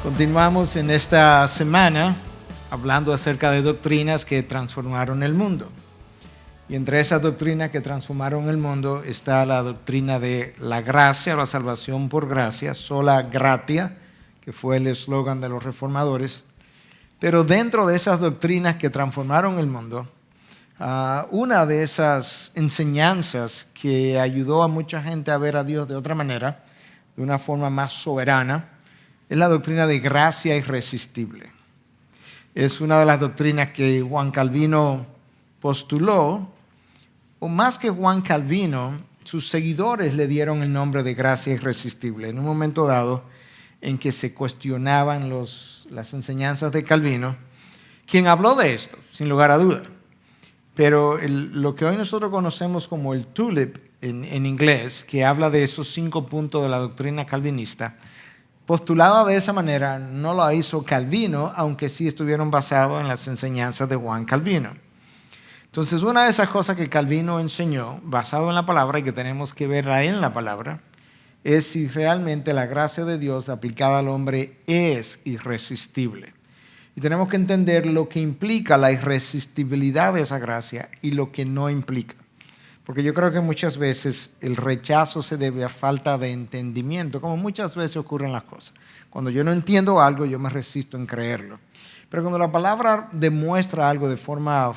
Continuamos en esta semana hablando acerca de doctrinas que transformaron el mundo. Y entre esas doctrinas que transformaron el mundo está la doctrina de la gracia, la salvación por gracia, sola gratia, que fue el eslogan de los reformadores. Pero dentro de esas doctrinas que transformaron el mundo, una de esas enseñanzas que ayudó a mucha gente a ver a Dios de otra manera, de una forma más soberana, es la doctrina de gracia irresistible. Es una de las doctrinas que Juan Calvino postuló, o más que Juan Calvino, sus seguidores le dieron el nombre de gracia irresistible. En un momento dado en que se cuestionaban las enseñanzas de Calvino, quien habló de esto, sin lugar a duda. Pero lo que hoy nosotros conocemos como el TULIP en inglés, que habla de esos 5 puntos de la doctrina calvinista, postulada de esa manera, no lo hizo Calvino, aunque sí estuvieron basados en las enseñanzas de Juan Calvino. Entonces, una de esas cosas que Calvino enseñó, basado en la palabra y que tenemos que verla en la palabra, es si realmente la gracia de Dios aplicada al hombre es irresistible. Y tenemos que entender lo que implica la irresistibilidad de esa gracia y lo que no implica. Porque yo creo que muchas veces el rechazo se debe a falta de entendimiento, como muchas veces ocurren las cosas. Cuando yo no entiendo algo, yo me resisto en creerlo. Pero cuando la palabra demuestra algo de forma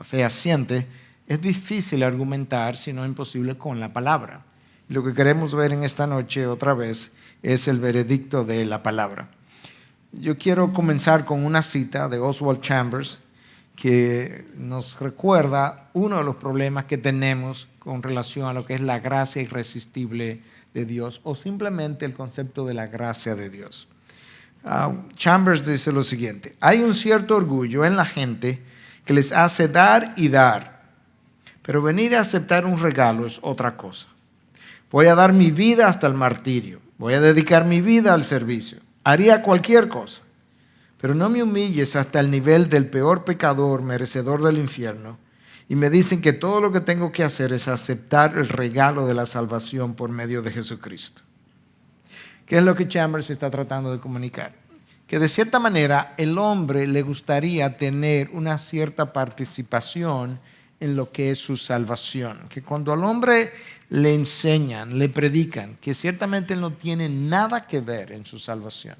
fehaciente, es difícil argumentar, si no imposible, con la palabra. Y lo que queremos ver en esta noche otra vez es el veredicto de la palabra. Yo quiero comenzar con una cita de Oswald Chambers, que nos recuerda uno de los problemas que tenemos con relación a lo que es la gracia irresistible de Dios o simplemente el concepto de la gracia de Dios. Chambers dice lo siguiente: hay un cierto orgullo en la gente que les hace dar y dar, pero venir a aceptar un regalo es otra cosa. Voy a dar mi vida hasta el martirio, voy a dedicar mi vida al servicio, haría cualquier cosa. Pero no me humilles hasta el nivel del peor pecador merecedor del infierno y me dicen que todo lo que tengo que hacer es aceptar el regalo de la salvación por medio de Jesucristo. ¿Qué es lo que Chambers está tratando de comunicar? Que de cierta manera el hombre le gustaría tener una cierta participación en lo que es su salvación. Que cuando al hombre le enseñan, le predican que ciertamente él no tiene nada que ver en su salvación,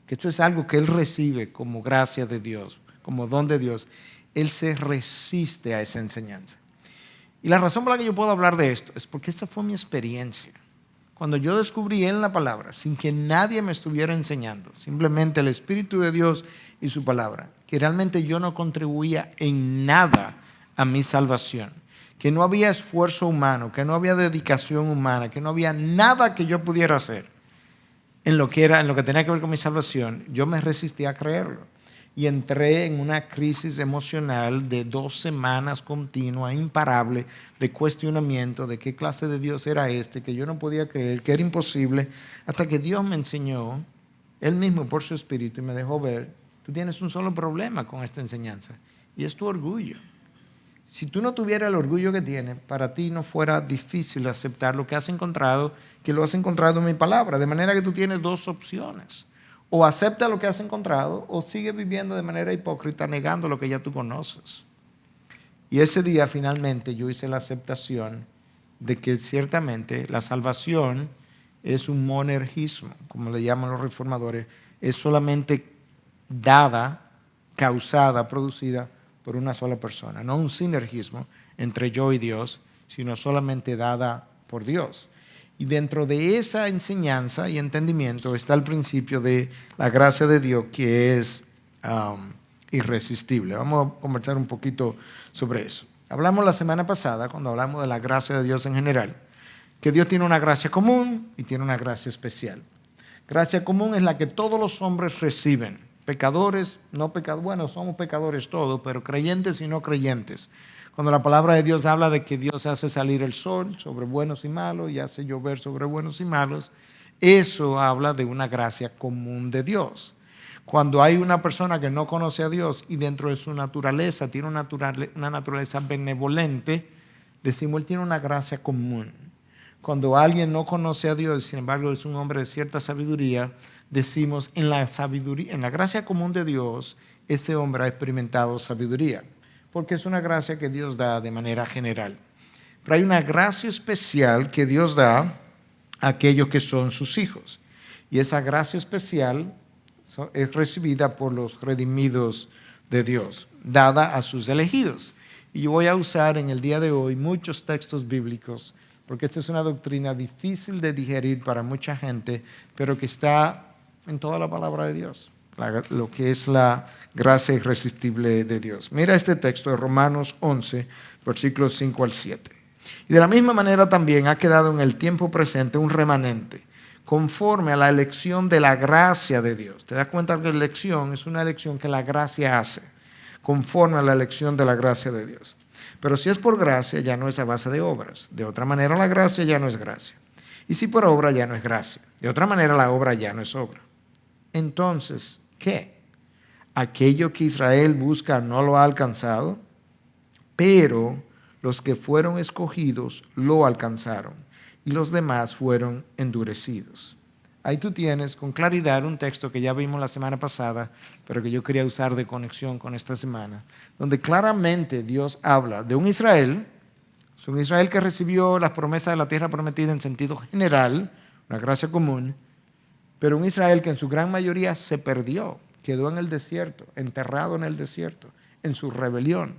que esto es algo que él recibe como gracia de Dios, como don de Dios, él se resiste a esa enseñanza. Y la razón por la que yo puedo hablar de esto es porque esta fue mi experiencia. Cuando yo descubrí en la palabra, sin que nadie me estuviera enseñando, simplemente el Espíritu de Dios y su palabra, que realmente yo no contribuía en nada a mi salvación, que no había esfuerzo humano, que no había dedicación humana, que no había nada que yo pudiera hacer en lo que tenía que ver con mi salvación, yo me resistí a creerlo. Y entré en una crisis emocional de 2 semanas continua, imparable, de cuestionamiento de qué clase de Dios era este, que yo no podía creer, que era imposible, hasta que Dios me enseñó, Él mismo por su Espíritu, y me dejó ver, tú tienes un solo problema con esta enseñanza, y es tu orgullo. Si tú no tuvieras el orgullo que tienes, para ti no fuera difícil aceptar lo que has encontrado, que lo has encontrado en mi palabra. De manera que tú tienes 2 opciones. O acepta lo que has encontrado, o sigue viviendo de manera hipócrita, negando lo que ya tú conoces. Y ese día finalmente yo hice la aceptación de que ciertamente la salvación es un monergismo, como le llaman los reformadores, es solamente dada, causada, producida por una sola persona, no un sinergismo entre yo y Dios, sino solamente dada por Dios. Y dentro de esa enseñanza y entendimiento está el principio de la gracia de Dios, que es irresistible. Vamos a conversar un poquito sobre eso. Hablamos la semana pasada, cuando hablamos de la gracia de Dios en general, que Dios tiene una gracia común y tiene una gracia especial. Gracia común es la que todos los hombres reciben. Pecadores, no pecadores, bueno, somos pecadores todos, pero creyentes y no creyentes. Cuando la palabra de Dios habla de que Dios hace salir el sol sobre buenos y malos y hace llover sobre buenos y malos, eso habla de una gracia común de Dios. Cuando hay una persona que no conoce a Dios y dentro de su naturaleza tiene una naturaleza benevolente, decimos, él tiene una gracia común. Cuando alguien no conoce a Dios, sin embargo es un hombre de cierta sabiduría, decimos en la sabiduría, en la gracia común de Dios, ese hombre ha experimentado sabiduría, porque es una gracia que Dios da de manera general. Pero hay una gracia especial que Dios da a aquellos que son sus hijos. Y esa gracia especial es recibida por los redimidos de Dios, dada a sus elegidos. Y yo voy a usar en el día de hoy muchos textos bíblicos, porque esta es una doctrina difícil de digerir para mucha gente, pero que está en toda la palabra de Dios, lo que es la gracia irresistible de Dios. Mira este texto de Romanos 11, versículos 5 al 7. Y de la misma manera también ha quedado en el tiempo presente un remanente, conforme a la elección de la gracia de Dios. ¿Te das cuenta que la elección es una elección que la gracia hace? Conforme a la elección de la gracia de Dios. Pero si es por gracia, ya no es a base de obras. De otra manera, la gracia ya no es gracia. Y si por obra, ya no es gracia. De otra manera, la obra ya no es obra. Entonces, ¿qué? Aquello que Israel busca no lo ha alcanzado, pero los que fueron escogidos lo alcanzaron y los demás fueron endurecidos. Ahí tú tienes con claridad un texto que ya vimos la semana pasada, pero que yo quería usar de conexión con esta semana, donde claramente Dios habla de un Israel, es un Israel que recibió las promesas de la tierra prometida en sentido general, una gracia común, pero un Israel que en su gran mayoría se perdió, quedó en el desierto, enterrado en el desierto, en su rebelión.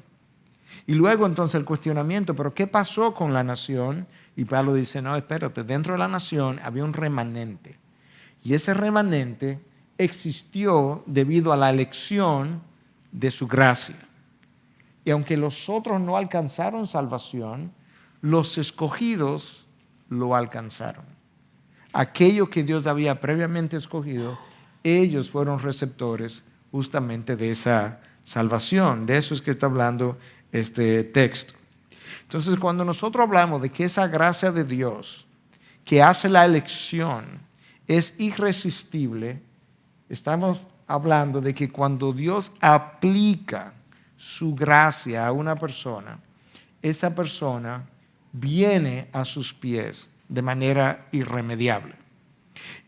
Y luego entonces el cuestionamiento, ¿pero qué pasó con la nación? Y Pablo dice, no, espérate, dentro de la nación había un remanente. Y ese remanente existió debido a la elección de su gracia. Y aunque los otros no alcanzaron salvación, los escogidos lo alcanzaron. Aquello que Dios había previamente escogido, ellos fueron receptores justamente de esa salvación. De eso es que está hablando este texto. Entonces, cuando nosotros hablamos de que esa gracia de Dios que hace la elección es irresistible, estamos hablando de que cuando Dios aplica su gracia a una persona, esa persona viene a sus pies de manera irremediable.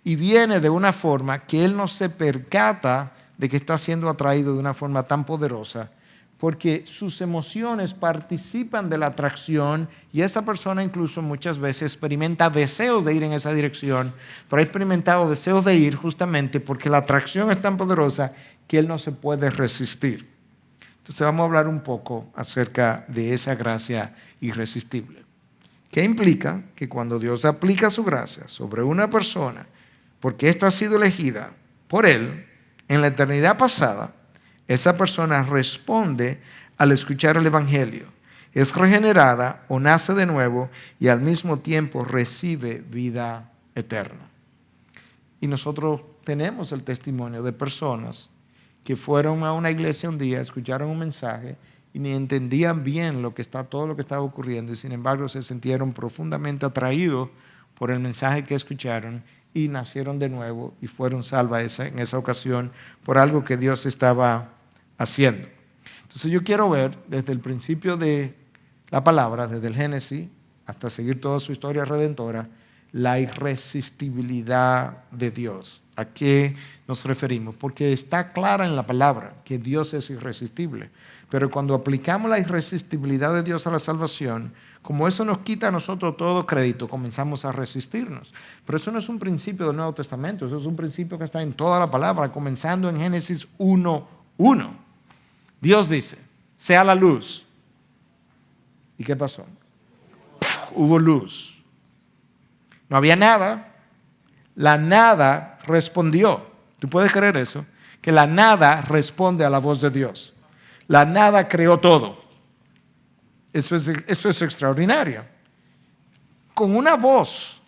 Y viene de una forma que él no se percata de que está siendo atraído de una forma tan poderosa, porque sus emociones participan de la atracción y esa persona incluso muchas veces experimenta deseos de ir en esa dirección, pero ha experimentado deseos de ir justamente porque la atracción es tan poderosa que él no se puede resistir. Entonces vamos a hablar un poco acerca de esa gracia irresistible. ¿Qué implica? Que cuando Dios aplica su gracia sobre una persona, porque ésta ha sido elegida por él en la eternidad pasada, esa persona responde al escuchar el Evangelio, es regenerada o nace de nuevo y al mismo tiempo recibe vida eterna. Y nosotros tenemos el testimonio de personas que fueron a una iglesia un día, escucharon un mensaje y ni entendían bien todo lo que estaba ocurriendo y sin embargo se sintieron profundamente atraídos por el mensaje que escucharon y nacieron de nuevo y fueron salvas en esa ocasión por algo que Dios estaba haciendo. Entonces yo quiero ver desde el principio de la palabra, desde el Génesis hasta seguir toda su historia redentora, la irresistibilidad de Dios. ¿A qué nos referimos? Porque está clara en la palabra que Dios es irresistible. Pero cuando aplicamos la irresistibilidad de Dios a la salvación, como eso nos quita a nosotros todo crédito, comenzamos a resistirnos. Pero eso no es un principio del Nuevo Testamento, eso es un principio que está en toda la palabra, comenzando en Génesis 1:1. Dios dice, sea la luz. ¿Y qué pasó? Hubo luz. No había nada. La nada respondió. ¿Tú puedes creer eso? Que la nada responde a la voz de Dios. La nada creó todo. Eso es extraordinario. Con una voz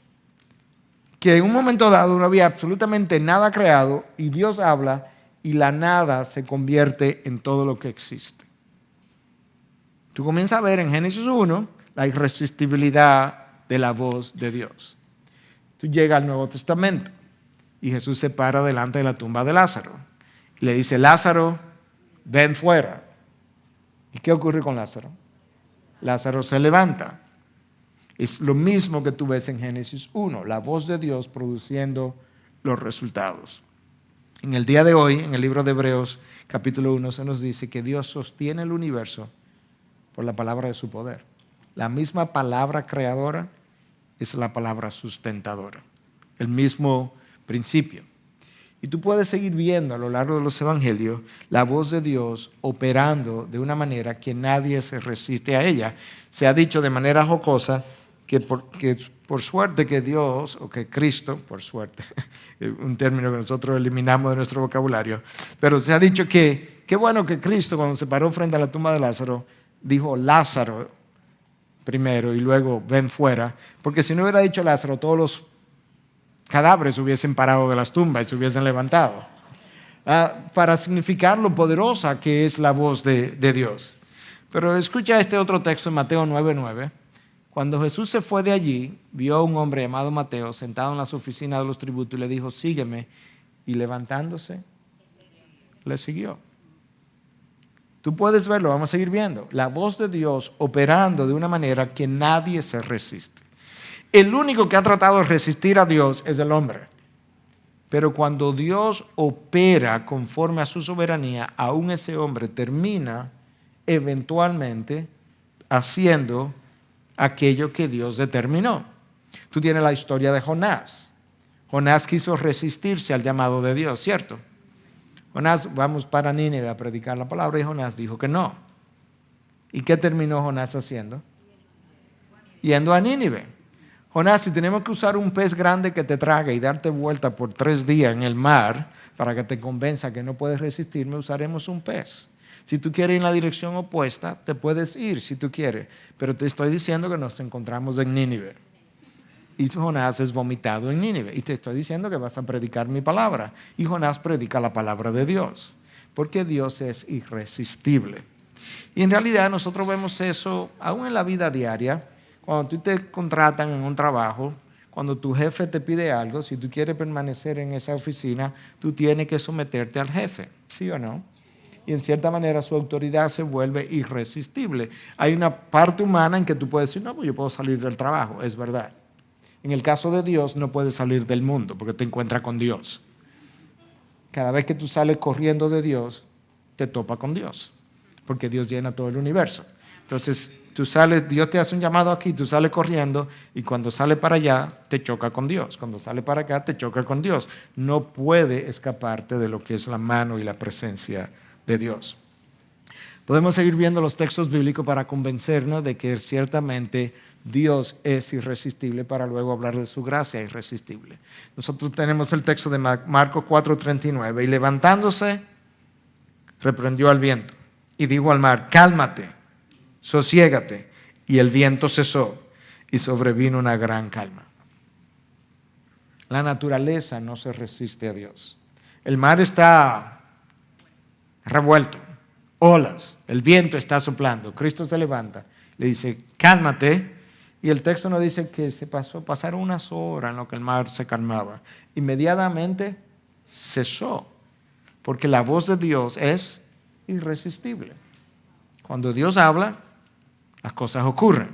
que en un momento dado no había absolutamente nada creado y Dios habla y la nada se convierte en todo lo que existe. Tú comienzas a ver en Génesis 1 la irresistibilidad de la voz de Dios. Tú llegas al Nuevo Testamento y Jesús se para delante de la tumba de Lázaro. Y le dice, Lázaro, ven fuera. ¿Y qué ocurre con Lázaro? Lázaro se levanta. Es lo mismo que tú ves en Génesis 1, la voz de Dios produciendo los resultados. En el día de hoy, en el libro de Hebreos, capítulo 1, se nos dice que Dios sostiene el universo por la palabra de su poder. La misma palabra creadora es la palabra sustentadora. El mismo principio. Y tú puedes seguir viendo a lo largo de los evangelios la voz de Dios operando de una manera que nadie se resiste a ella. Se ha dicho de manera jocosa que por suerte que Dios, o que Cristo, por suerte, un término que nosotros eliminamos de nuestro vocabulario, pero se ha dicho que qué bueno que Cristo, cuando se paró frente a la tumba de Lázaro, dijo Lázaro primero y luego ven fuera, porque si no hubiera dicho Lázaro, todos los cadáveres hubiesen parado de las tumbas y se hubiesen levantado, para significar lo poderosa que es la voz de Dios. Pero escucha este otro texto en Mateo 9:9. Cuando Jesús se fue de allí, vio a un hombre llamado Mateo sentado en las oficinas de los tributos y le dijo, sígueme. Y levantándose, le siguió. Tú puedes verlo, vamos a seguir viendo. La voz de Dios operando de una manera que nadie se resiste. El único que ha tratado de resistir a Dios es el hombre. Pero cuando Dios opera conforme a su soberanía, aún ese hombre termina eventualmente haciendo aquello que Dios determinó. Tú tienes la historia de Jonás. Jonás quiso resistirse al llamado de Dios, ¿cierto? Jonás, vamos para Nínive a predicar la palabra, y Jonás dijo que no. ¿Y qué terminó Jonás haciendo? Yendo a Nínive. Jonás, si tenemos que usar un pez grande que te trague y darte vuelta por 3 días en el mar para que te convenza que no puedes resistirme, usaremos un pez. Si tú quieres ir en la dirección opuesta, te puedes ir si tú quieres. Pero te estoy diciendo que nos encontramos en Nínive. Y Jonás es vomitado en Nínive. Y te estoy diciendo que vas a predicar mi palabra. Y Jonás predica la palabra de Dios. Porque Dios es irresistible. Y en realidad nosotros vemos eso aún en la vida diaria. Cuando tú te contratan en un trabajo, cuando tu jefe te pide algo, si tú quieres permanecer en esa oficina, tú tienes que someterte al jefe. ¿Sí o no? Y en cierta manera su autoridad se vuelve irresistible. Hay una parte humana en que tú puedes decir, no, pues yo puedo salir del trabajo, es verdad. En el caso de Dios no puedes salir del mundo porque te encuentras con Dios. Cada vez que tú sales corriendo de Dios, te topa con Dios, porque Dios llena todo el universo. Entonces tú sales, Dios te hace un llamado aquí, tú sales corriendo y cuando sales para allá te choca con Dios. Cuando sales para acá te choca con Dios. No puede escaparte de lo que es la mano y la presencia de Dios. Podemos seguir viendo los textos bíblicos para convencernos de que ciertamente Dios es irresistible para luego hablar de su gracia irresistible. Nosotros tenemos el texto de Marcos 4:39 y levantándose reprendió al viento y dijo al mar, cálmate, sosiégate, y el viento cesó y sobrevino una gran calma. La naturaleza no se resiste a Dios. El mar está revuelto, olas, el viento está soplando, Cristo se levanta, le dice, cálmate, y el texto nos dice que pasaron unas horas en lo que el mar se calmaba. Inmediatamente cesó, porque la voz de Dios es irresistible. Cuando Dios habla, las cosas ocurren.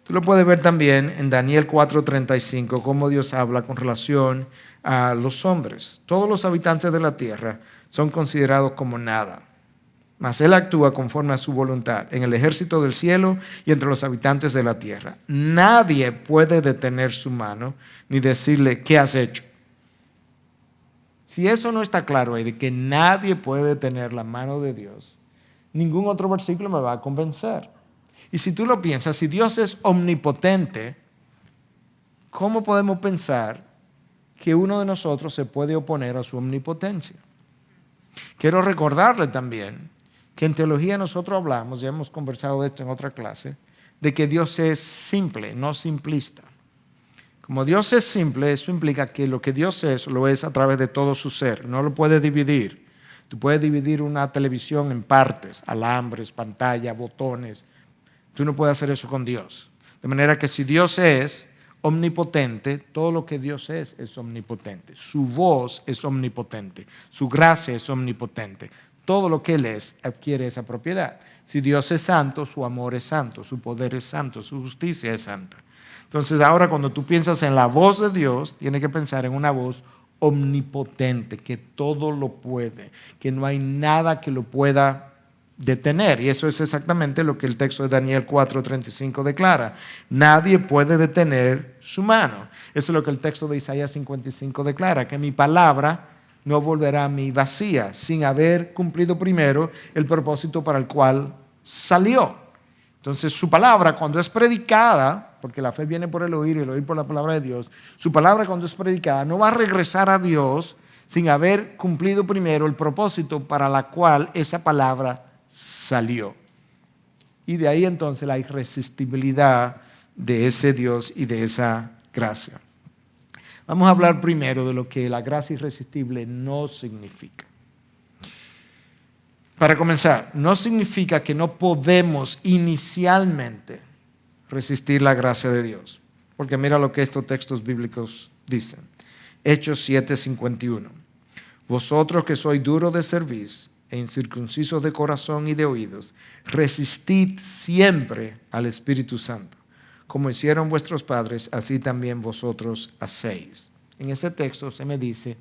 Tú lo puedes ver también en Daniel 4:35, cómo Dios habla con relación a los hombres. Todos los habitantes de la tierra son considerados como nada, mas Él actúa conforme a su voluntad en el ejército del cielo y entre los habitantes de la tierra. Nadie puede detener su mano ni decirle, ¿qué has hecho? Si eso no está claro ahí, de que nadie puede detener la mano de Dios, ningún otro versículo me va a convencer. Y si tú lo piensas, si Dios es omnipotente, ¿cómo podemos pensar que uno de nosotros se puede oponer a su omnipotencia? Quiero recordarle también que en teología nosotros hablamos, ya hemos conversado de esto en otra clase, de que Dios es simple, no simplista. Como Dios es simple, eso implica que lo que Dios es, lo es a través de todo su ser, no lo puede dividir. Tú puedes dividir una televisión en partes, alambres, pantalla, botones. Tú no puedes hacer eso con Dios. De manera que si Dios es omnipotente, todo lo que Dios es omnipotente. Su voz es omnipotente. Su gracia es omnipotente. todo lo que Él es adquiere esa propiedad. Si Dios es santo, su amor es santo, su poder es santo, su justicia es santa. Entonces ahora cuando tú piensas en la voz de Dios, tienes que pensar en una voz omnipotente, que todo lo puede, que no hay nada que lo pueda detener. Y eso es exactamente lo que el texto de Daniel 4:35 declara. Nadie puede detener su mano. Eso es lo que el texto de Isaías 55 declara, que mi palabra no volverá a mí vacía, sin haber cumplido primero el propósito para el cual salió. Entonces su palabra cuando es predicada, porque la fe viene por el oír y el oír por la palabra de Dios, su palabra cuando es predicada no va a regresar a Dios sin haber cumplido primero el propósito para la cual esa palabra salió. Y de ahí entonces la irresistibilidad de ese Dios y de esa gracia. Vamos a hablar primero de lo que la gracia irresistible no significa. Para comenzar, no significa que no podemos inicialmente resistir la gracia de Dios. Porque mira lo que estos textos bíblicos dicen. Hechos 7:51. Vosotros que sois duros de cerviz e incircuncisos de corazón y de oídos, resistid siempre al Espíritu Santo. Como hicieron vuestros padres, así también vosotros hacéis. En ese texto se me dice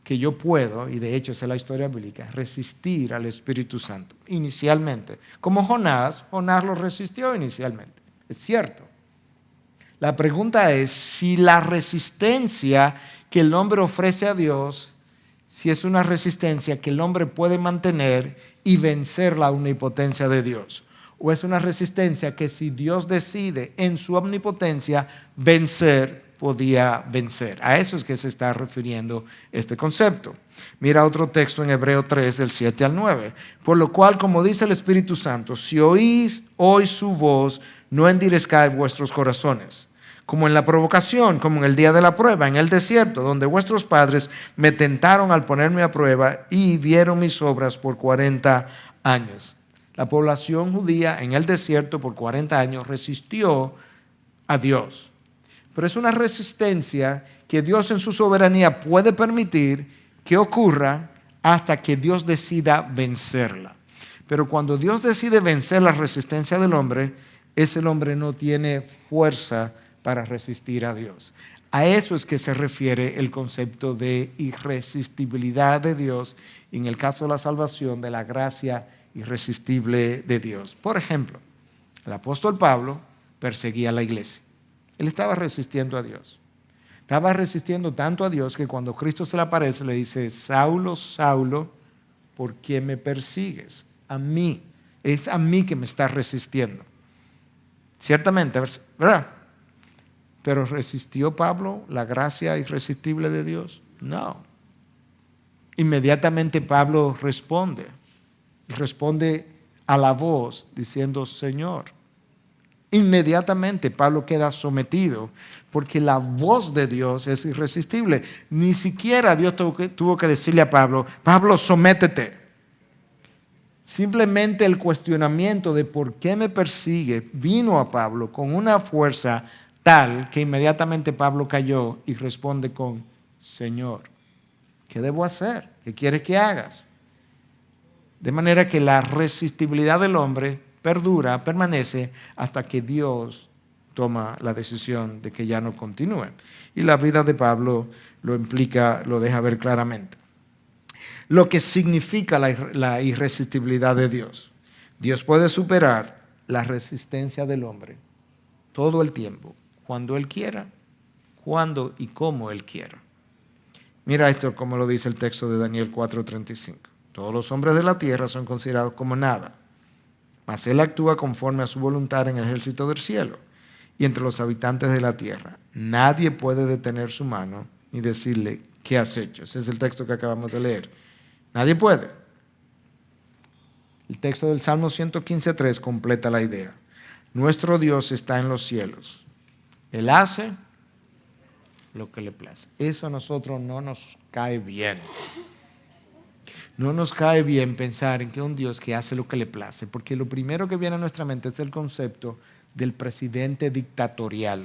que yo puedo, y de hecho esa es la historia bíblica, resistir al Espíritu Santo inicialmente. Como Jonás lo resistió inicialmente. Es cierto. La pregunta es si la resistencia que el hombre ofrece a Dios, si es una resistencia que el hombre puede mantener y vencer la omnipotencia de Dios. O es una resistencia que si Dios decide en su omnipotencia vencer, podía vencer. A eso es que se está refiriendo este concepto. Mira otro texto en Hebreo 3, del 7 al 9. Por lo cual, como dice el Espíritu Santo, si oís hoy su voz, no endurezcáis vuestros corazones, como en la provocación, como en el día de la prueba, en el desierto, donde vuestros padres me tentaron al ponerme a prueba y vieron mis obras por 40 años. La población judía en el desierto por 40 años resistió a Dios. Pero es una resistencia que Dios en su soberanía puede permitir que ocurra hasta que Dios decida vencerla. Pero cuando Dios decide vencer la resistencia del hombre, ese hombre no tiene fuerza para resistir a Dios. A eso es que se refiere el concepto de irresistibilidad de Dios, y en el caso de la salvación, de la gracia irresistible de Dios. Por ejemplo, el apóstol Pablo perseguía a la iglesia. Él estaba resistiendo a Dios. Estaba resistiendo tanto a Dios que cuando Cristo se le aparece le dice: Saulo, Saulo, ¿por qué me persigues? A mí. Es a mí que me estás resistiendo. Ciertamente, ¿verdad? Pero ¿resistió Pablo la gracia irresistible de Dios? No. Inmediatamente Pablo responde a la voz diciendo: Señor. Inmediatamente Pablo queda sometido porque la voz de Dios es irresistible. Ni siquiera Dios tuvo que decirle a Pablo: Pablo, sométete. Simplemente el cuestionamiento de por qué me persigue vino a Pablo con una fuerza tal que inmediatamente Pablo cayó y responde con: Señor, ¿qué debo hacer? ¿Qué quieres que hagas? De manera que la resistibilidad del hombre perdura, permanece hasta que Dios toma la decisión de que ya no continúe. Y la vida de Pablo lo implica, lo deja ver claramente. Lo que significa la irresistibilidad de Dios. Dios puede superar la resistencia del hombre todo el tiempo, cuando Él quiera, cuando y como Él quiera. Mira esto como lo dice el texto de Daniel 4:35. Todos los hombres de la tierra son considerados como nada, mas Él actúa conforme a su voluntad en el ejército del cielo y entre los habitantes de la tierra. Nadie puede detener su mano ni decirle: ¿qué has hecho? Ese es el texto que acabamos de leer. Nadie puede. El texto del Salmo 115:3 completa la idea. Nuestro Dios está en los cielos. Él hace lo que le place. Eso a nosotros no nos cae bien. No nos cae bien pensar en que un Dios que hace lo que le place, porque lo primero que viene a nuestra mente es el concepto del presidente dictatorial,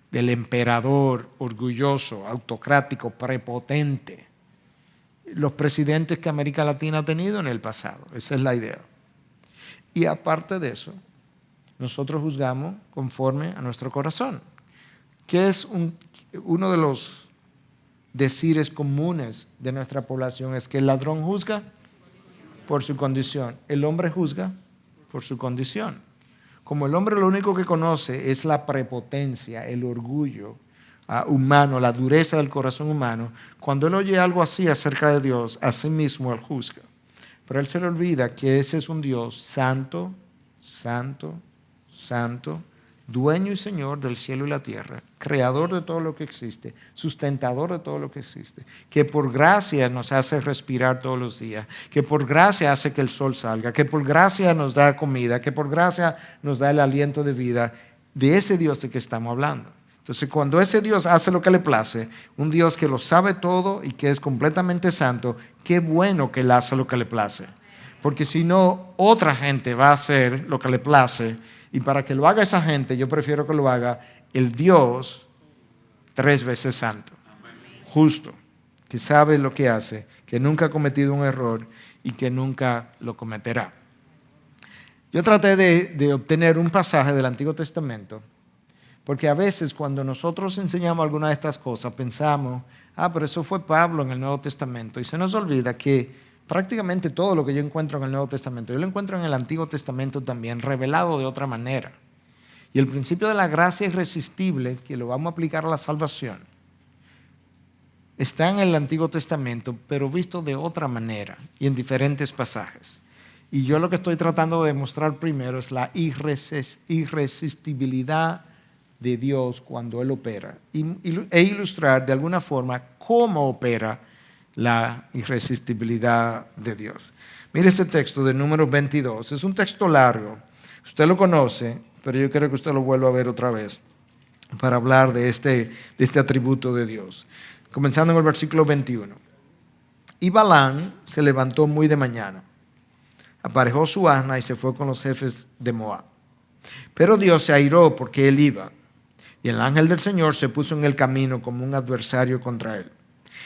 del emperador orgulloso, autocrático, prepotente. los presidentes que América Latina ha tenido en el pasado. Esa es la idea. Y aparte de eso, nosotros juzgamos conforme a nuestro corazón, que es uno de los decires comunes de nuestra población, es que el ladrón juzga por su condición, el hombre juzga por su condición. Como el hombre lo único que conoce es la prepotencia, el orgullo humano, la dureza del corazón humano, cuando él oye algo así acerca de Dios, a sí mismo él juzga. Pero él se le olvida que ese es un Dios santo, santo, santo, dueño y señor del cielo y la tierra, creador de todo lo que existe, sustentador de todo lo que existe, que por gracia nos hace respirar todos los días, que por gracia hace que el sol salga, que por gracia nos da comida, que por gracia nos da el aliento de vida. De ese Dios de que estamos hablando. Entonces, cuando ese Dios hace lo que le place, un Dios que lo sabe todo y que es completamente santo, qué bueno que Él hace lo que le place. Porque si no, otra gente va a hacer lo que le place. Y para que lo haga esa gente, yo prefiero que lo haga el Dios 3 veces santo, justo, que sabe lo que hace, que nunca ha cometido un error y que nunca lo cometerá. Yo traté de obtener un pasaje del Antiguo Testamento, porque a veces cuando nosotros enseñamos alguna de estas cosas, pensamos, pero eso fue Pablo en el Nuevo Testamento, y se nos olvida que prácticamente todo lo que yo encuentro en el Nuevo Testamento, yo lo encuentro en el Antiguo Testamento también, revelado de otra manera. Y el principio de la gracia irresistible, que lo vamos a aplicar a la salvación, está en el Antiguo Testamento, pero visto de otra manera y en diferentes pasajes. Y yo lo que estoy tratando de demostrar primero es la irresistibilidad de Dios cuando Él opera e ilustrar de alguna forma cómo opera la irresistibilidad de Dios. Mire este texto de Números 22. Es un texto largo. Usted lo conoce, pero yo quiero que usted lo vuelva a ver otra vez para hablar de este atributo de Dios. Comenzando en el versículo 21. Y Balaam se levantó muy de mañana, aparejó su asna y se fue con los jefes de Moab. Pero Dios se airó porque él iba, y el ángel del Señor se puso en el camino como un adversario contra él.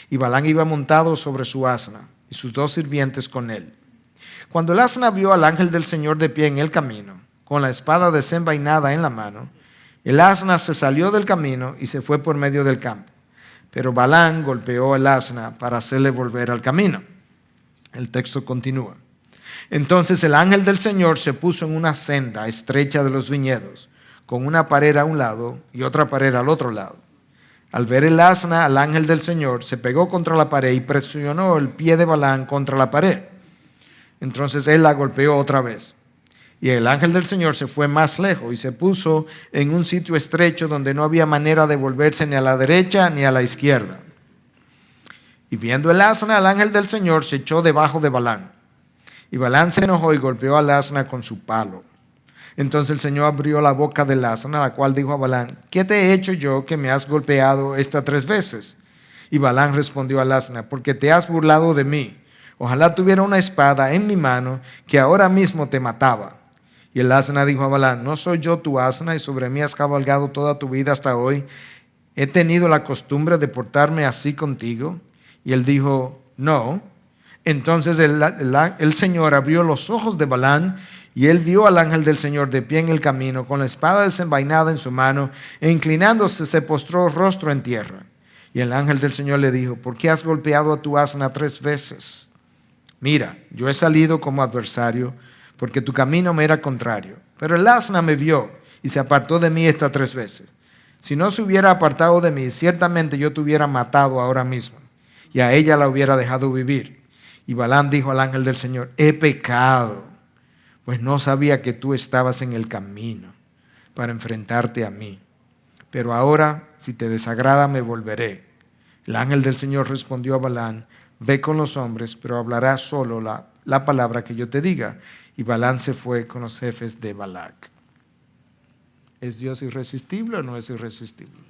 Y Balaam iba montado sobre su asna, y sus 2 sirvientes con él. Cuando el asna vio al ángel del Señor de pie en el camino, con la espada desenvainada en la mano, el asna se salió del camino y se fue por medio del campo. Pero Balaam golpeó al asna para hacerle volver al camino. El texto continúa. Entonces el ángel del Señor se puso en una senda estrecha de los viñedos, con una pared a un lado y otra pared al otro lado. Al ver el asna al ángel del Señor, se pegó contra la pared y presionó el pie de Balaam contra la pared. Entonces él la golpeó otra vez. Y el ángel del Señor se fue más lejos y se puso en un sitio estrecho donde no había manera de volverse ni a la derecha ni a la izquierda. Y viendo el asna, el ángel del Señor se echó debajo de Balaam. Y Balaam se enojó y golpeó al asna con su palo. Entonces el Señor abrió la boca del asna, la cual dijo a Balaam: ¿qué te he hecho yo que me has golpeado estas 3 veces? Y Balaam respondió al asna: porque te has burlado de mí. Ojalá tuviera una espada en mi mano que ahora mismo te mataba. Y el asna dijo a Balaam: ¿no soy yo tu asna y sobre mí has cabalgado toda tu vida hasta hoy? ¿He tenido la costumbre de portarme así contigo? Y él dijo: no. Entonces el Señor abrió los ojos de Balaam, y él vio al ángel del Señor de pie en el camino, con la espada desenvainada en su mano, e inclinándose se postró rostro en tierra. Y el ángel del Señor le dijo: ¿por qué has golpeado a tu asna 3 veces? Mira, yo he salido como adversario, porque tu camino me era contrario. Pero el asna me vio y se apartó de mí estas 3 veces. Si no se hubiera apartado de mí, ciertamente yo te hubiera matado ahora mismo, y a ella la hubiera dejado vivir. Y Balaam dijo al ángel del Señor: he pecado, pues no sabía que tú estabas en el camino para enfrentarte a mí. Pero ahora, si te desagrada, me volveré. El ángel del Señor respondió a Balaam: ve con los hombres, pero hablarás solo la palabra que yo te diga. Y Balaam se fue con los jefes de Balac. ¿Es Dios irresistible o no es irresistible?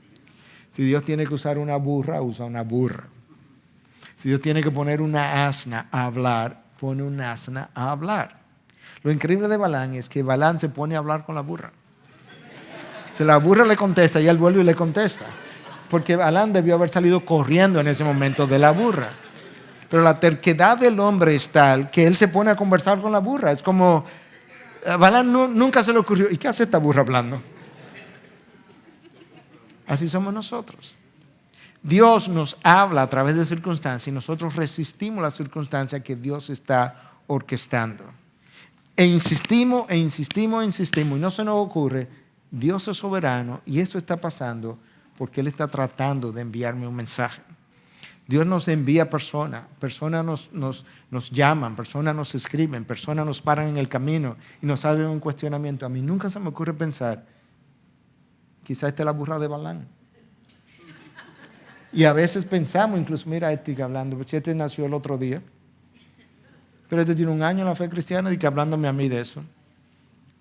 Si Dios tiene que usar una burra, usa una burra. Si Dios tiene que poner una asna a hablar, pone una asna a hablar. Lo increíble de Balaam es que Balaam se pone a hablar con la burra. Si la burra le contesta y él vuelve y le contesta. Porque Balaam debió haber salido corriendo en ese momento de la burra. Pero la terquedad del hombre es tal que él se pone a conversar con la burra. Es como, a Balaam nunca se le ocurrió, ¿y qué hace esta burra hablando? Así somos nosotros. Dios nos habla a través de circunstancias y nosotros resistimos las circunstancias que Dios está orquestando. E insistimos, e insistimos, e insistimos, y no se nos ocurre. Dios es soberano y esto está pasando porque Él está tratando de enviarme un mensaje. Dios nos envía personas nos llaman, personas nos escriben, personas nos paran en el camino y nos hacen un cuestionamiento. A mí nunca se me ocurre pensar, quizás esta es la burra de Balaam. Y a veces pensamos, incluso, mira este hablando, si este nació el otro día, pero este tiene un año en la fe cristiana y que hablándome a mí de eso.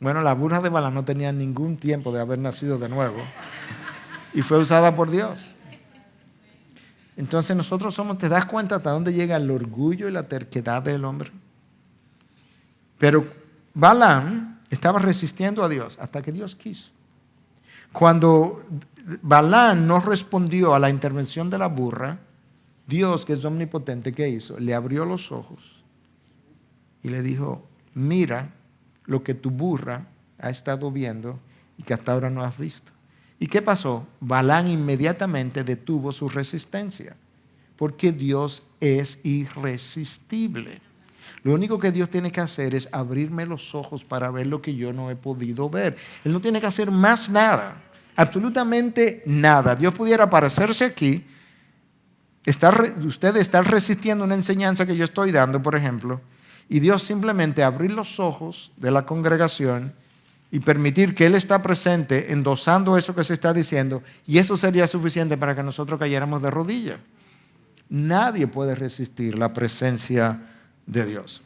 Bueno, la burra de Balaam no tenía ningún tiempo de haber nacido de nuevo y fue usada por Dios. Entonces nosotros ¿te das cuenta hasta dónde llega el orgullo y la terquedad del hombre? Pero Balaam estaba resistiendo a Dios hasta que Dios quiso. Cuando Balaam no respondió a la intervención de la burra, Dios, que es omnipotente, ¿qué hizo? Le abrió los ojos y le dijo, mira lo que tu burra ha estado viendo y que hasta ahora no has visto. ¿Y qué pasó? Balaam inmediatamente detuvo su resistencia, porque Dios es irresistible. Lo único que Dios tiene que hacer es abrirme los ojos para ver lo que yo no he podido ver. Él no tiene que hacer más nada, absolutamente nada. Dios pudiera aparecerse aquí, usted está resistiendo una enseñanza que yo estoy dando, por ejemplo, y Dios simplemente abrir los ojos de la congregación y permitir que Él está presente endosando eso que se está diciendo, y eso sería suficiente para que nosotros cayéramos de rodillas. Nadie puede resistir la presencia de Dios.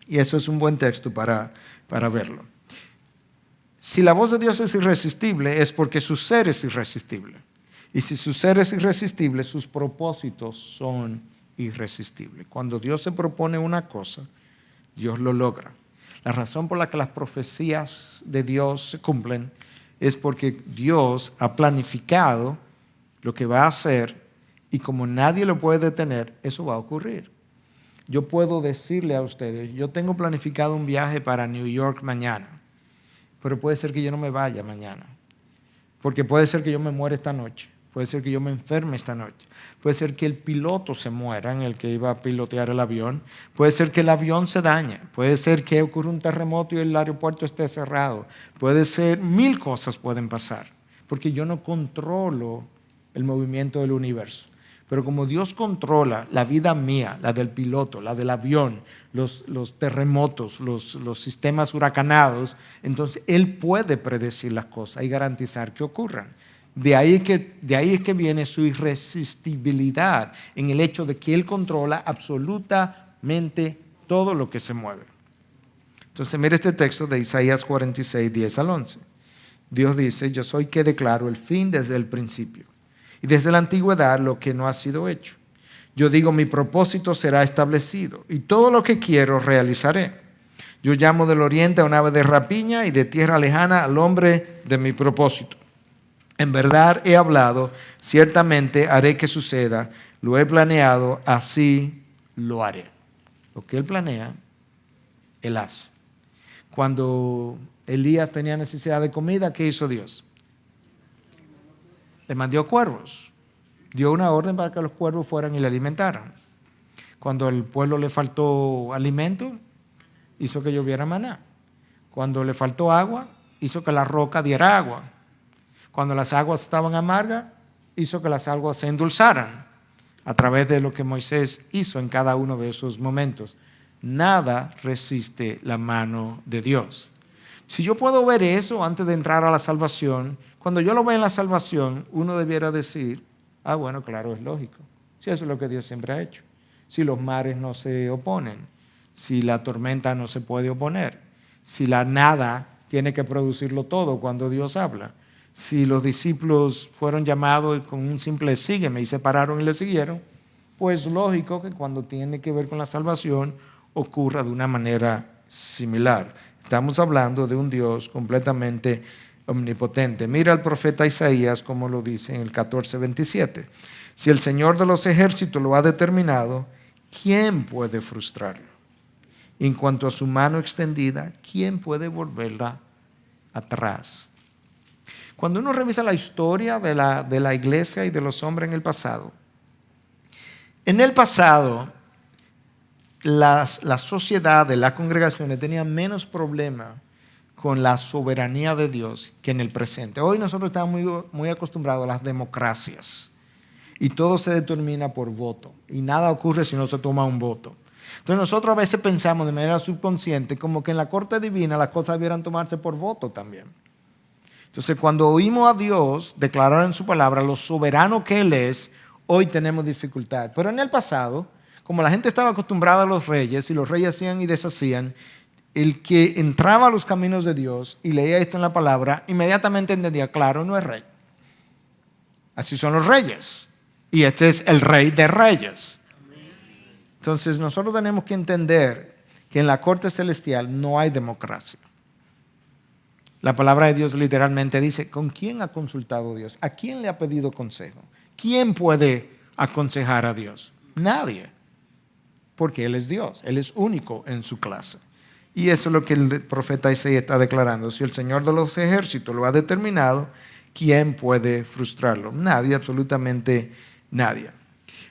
Y eso es un buen texto para verlo. Si la voz de Dios es irresistible, es porque su ser es irresistible. Y si su ser es irresistible, sus propósitos son irresistibles. Cuando Dios se propone una cosa, Dios lo logra. La razón por la que las profecías de Dios se cumplen es porque Dios ha planificado lo que va a hacer y como nadie lo puede detener, eso va a ocurrir. Yo puedo decirle a ustedes, yo tengo planificado un viaje para New York mañana, pero puede ser que yo no me vaya mañana, porque puede ser que yo me muera esta noche, puede ser que yo me enferme esta noche, puede ser que el piloto se muera en el que iba a pilotear el avión, puede ser que el avión se dañe, puede ser que ocurra un terremoto y el aeropuerto esté cerrado, puede ser, 1000 cosas pueden pasar, porque yo no controlo el movimiento del universo. Pero como Dios controla la vida mía, la del piloto, la del avión, los terremotos, los sistemas huracanados, entonces Él puede predecir las cosas y garantizar que ocurran. De ahí es que viene su irresistibilidad en el hecho de que Él controla absolutamente todo lo que se mueve. Entonces mire este texto de Isaías 46, 10 al 11. Dios dice, yo soy que declaro el fin desde el principio y desde la antigüedad lo que no ha sido hecho. Yo digo, mi propósito será establecido y todo lo que quiero realizaré. Yo llamo del oriente a un ave de rapiña y de tierra lejana al hombre de mi propósito. En verdad he hablado, ciertamente haré que suceda, lo he planeado, así lo haré. Lo que Él planea, Él hace. Cuando Elías tenía necesidad de comida, ¿qué hizo Dios? Le mandó cuervos. Dio una orden para que los cuervos fueran y le alimentaran. Cuando al pueblo le faltó alimento, hizo que lloviera maná. Cuando le faltó agua, hizo que la roca diera agua. Cuando las aguas estaban amargas, hizo que las aguas se endulzaran a través de lo que Moisés hizo en cada uno de esos momentos. Nada resiste la mano de Dios. Si yo puedo ver eso antes de entrar a la salvación, cuando yo lo veo en la salvación, uno debiera decir, bueno, claro, es lógico. Si eso es lo que Dios siempre ha hecho. Si los mares no se oponen, si la tormenta no se puede oponer, si la nada tiene que producirlo todo cuando Dios habla, si los discípulos fueron llamados con un simple sígueme y se pararon y le siguieron, pues lógico que cuando tiene que ver con la salvación ocurra de una manera similar. Estamos hablando de un Dios completamente omnipotente. Mira al profeta Isaías como lo dice en el 14:27. Si el Señor de los ejércitos lo ha determinado, ¿quién puede frustrarlo? En cuanto a su mano extendida, ¿quién puede volverla atrás? Cuando uno revisa la historia de la iglesia y de los hombres en el pasado, la sociedad de las congregaciones tenía menos problema con la soberanía de Dios que en el presente. Hoy nosotros estamos muy acostumbrados a las democracias y todo se determina por voto y nada ocurre si no se toma un voto. Entonces nosotros a veces pensamos de manera subconsciente como que en la corte divina las cosas debieran tomarse por voto también. Entonces cuando oímos a Dios declarar en su palabra lo soberano que Él es, hoy tenemos dificultad. Pero en el pasado, como la gente estaba acostumbrada a los reyes y los reyes hacían y deshacían, el que entraba a los caminos de Dios y leía esto en la palabra, inmediatamente entendía, claro, no es rey. Así son los reyes. Y este es el rey de reyes. Entonces nosotros tenemos que entender que en la corte celestial no hay democracia. La palabra de Dios literalmente dice, ¿con quién ha consultado Dios? ¿A quién le ha pedido consejo? ¿Quién puede aconsejar a Dios? Nadie. Porque Él es Dios, Él es único en su clase. Y eso es lo que el profeta Isaías está declarando. Si el Señor de los ejércitos lo ha determinado, ¿quién puede frustrarlo? Nadie, absolutamente nadie.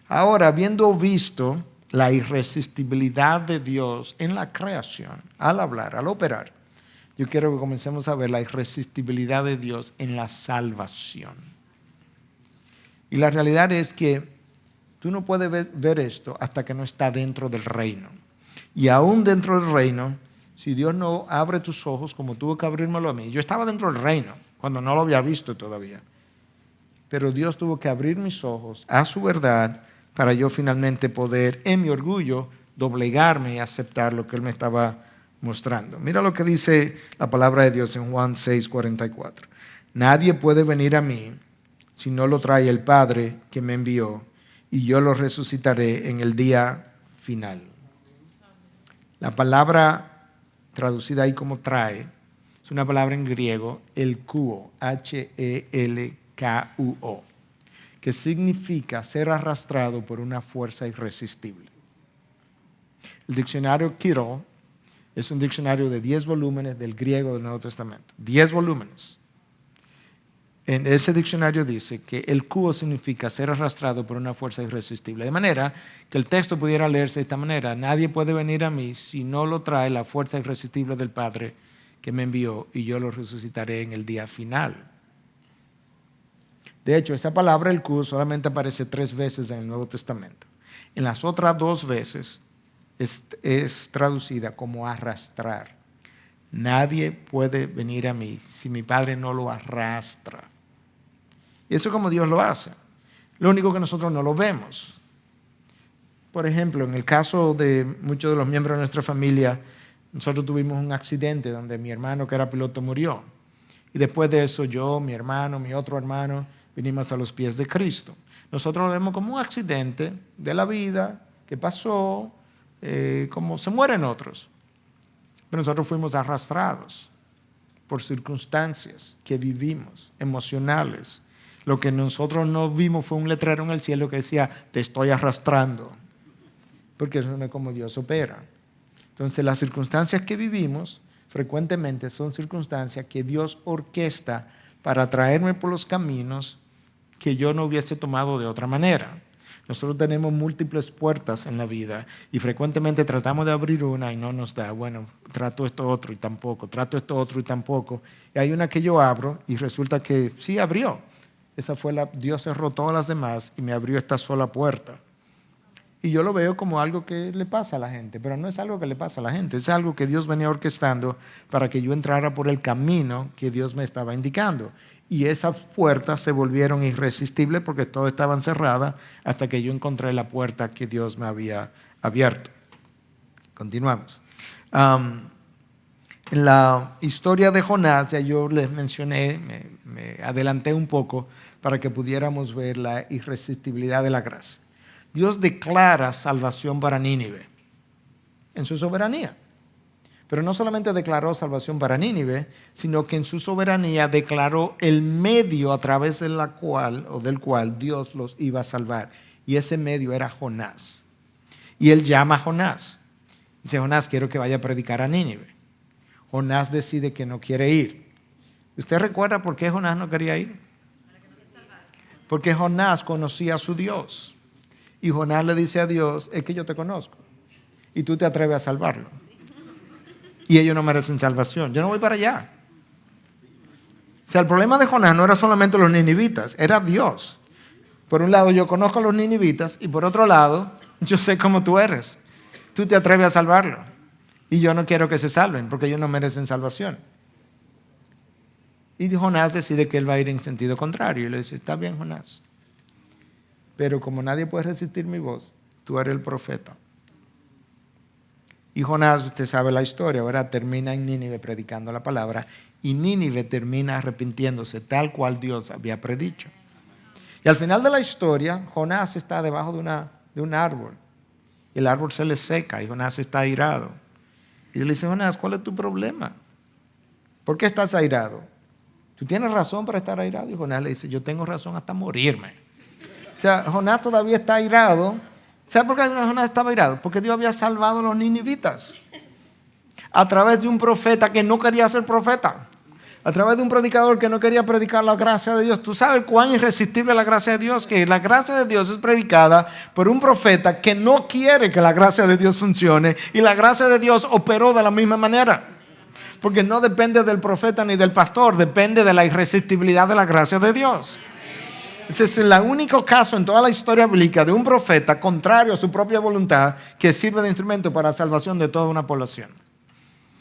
Ahora, habiendo visto la irresistibilidad de Dios en la creación, al hablar, al operar, yo quiero que comencemos a ver la irresistibilidad de Dios en la salvación. Y la realidad es que tú no puedes ver esto hasta que no está dentro del reino. Y aún dentro del reino, si Dios no abre tus ojos como tuvo que abrírmelo a mí. Yo estaba dentro del reino cuando no lo había visto todavía. Pero Dios tuvo que abrir mis ojos a su verdad para yo finalmente poder, en mi orgullo, doblegarme y aceptar lo que Él me estaba mostrando. Mira lo que dice la palabra de Dios en Juan 6:44. Nadie puede venir a mí si no lo trae el Padre que me envió, y yo lo resucitaré en el día final. La palabra traducida ahí como trae es una palabra en griego, helkuo, H-E-L-K-U-O, que significa ser arrastrado por una fuerza irresistible. El diccionario Kiro es un diccionario de 10 volúmenes del griego del Nuevo Testamento. 10 volúmenes. En ese diccionario dice que el cubo significa ser arrastrado por una fuerza irresistible. De manera que el texto pudiera leerse de esta manera. Nadie puede venir a mí si no lo trae la fuerza irresistible del Padre que me envió, y yo lo resucitaré en el día final. De hecho, esa palabra, el cubo, solamente aparece 3 veces en el Nuevo Testamento. En las otras 2 veces es traducida como arrastrar. Nadie puede venir a mí si mi Padre no lo arrastra. Y eso es como Dios lo hace. Lo único que nosotros no lo vemos. Por ejemplo, en el caso de muchos de los miembros de nuestra familia, nosotros tuvimos un accidente donde mi hermano, que era piloto, murió. Y después de eso yo, mi hermano, mi otro hermano, vinimos a los pies de Cristo. Nosotros lo vemos como un accidente de la vida que pasó, como se mueren otros. Pero nosotros fuimos arrastrados por circunstancias que vivimos, emocionales. Lo que nosotros no vimos fue un letrero en el cielo que decía, te estoy arrastrando. Porque eso no es como Dios opera. Entonces las circunstancias que vivimos frecuentemente son circunstancias que Dios orquesta para traerme por los caminos que yo no hubiese tomado de otra manera. Nosotros tenemos múltiples puertas en la vida y frecuentemente tratamos de abrir una y no nos da. Bueno, trato esto otro y tampoco, trato esto otro y tampoco. Y hay una que yo abro y resulta que sí abrió. Esa fue Dios cerró todas las demás y me abrió esta sola puerta. Y yo lo veo como algo que le pasa a la gente, pero no es algo que le pasa a la gente, es algo que Dios venía orquestando para que yo entrara por el camino que Dios me estaba indicando. Y esas puertas se volvieron irresistibles porque todas estaban cerradas hasta que yo encontré la puerta que Dios me había abierto. Continuamos. En la historia de Jonás, ya yo les mencioné, me adelanté un poco para que pudiéramos ver la irresistibilidad de la gracia. Dios declara salvación para Nínive en su soberanía. Pero no solamente declaró salvación para Nínive, sino que en su soberanía declaró el medio a través de del cual Dios los iba a salvar. Y ese medio era Jonás. Y él llama a Jonás. Dice, Jonás, quiero que vaya a predicar a Nínive. Jonás decide que no quiere ir. ¿Usted recuerda por qué Jonás no quería ir? Porque Jonás conocía a su Dios. Y Jonás le dice a Dios, es que yo te conozco. Y tú te atreves a salvarlo. Y ellos no merecen salvación. Yo no voy para allá. O sea, el problema de Jonás no era solamente los ninivitas, era Dios. Por un lado, yo conozco a los ninivitas y por otro lado, yo sé cómo tú eres. Tú te atreves a salvarlo. Y yo no quiero que se salven porque ellos no merecen salvación. Y Jonás decide que él va a ir en sentido contrario. Y le dice, está bien, Jonás. Pero como nadie puede resistir mi voz, tú eres el profeta. Y Jonás, usted sabe la historia, ¿verdad? Termina en Nínive predicando la palabra. Y Nínive termina arrepintiéndose tal cual Dios había predicho. Y al final de la historia, Jonás está debajo de un árbol. Y el árbol se le seca y Jonás está airado. Y le dice, Jonás, ¿cuál es tu problema? ¿Por qué estás airado? ¿Tú tienes razón para estar airado? Y Jonás le dice, yo tengo razón hasta morirme. O sea, Jonás todavía está airado. ¿Sabe por qué Jonás estaba airado? Porque Dios había salvado a los ninivitas. A través de un profeta que no quería ser profeta. A través de un predicador que no quería predicar la gracia de Dios. ¿Tú sabes cuán irresistible es la gracia de Dios? Que la gracia de Dios es predicada por un profeta que no quiere que la gracia de Dios funcione. Y la gracia de Dios operó de la misma manera. Porque no depende del profeta ni del pastor. Depende de la irresistibilidad de la gracia de Dios. Ese es el único caso en toda la historia bíblica de un profeta contrario a su propia voluntad que sirve de instrumento para la salvación de toda una población.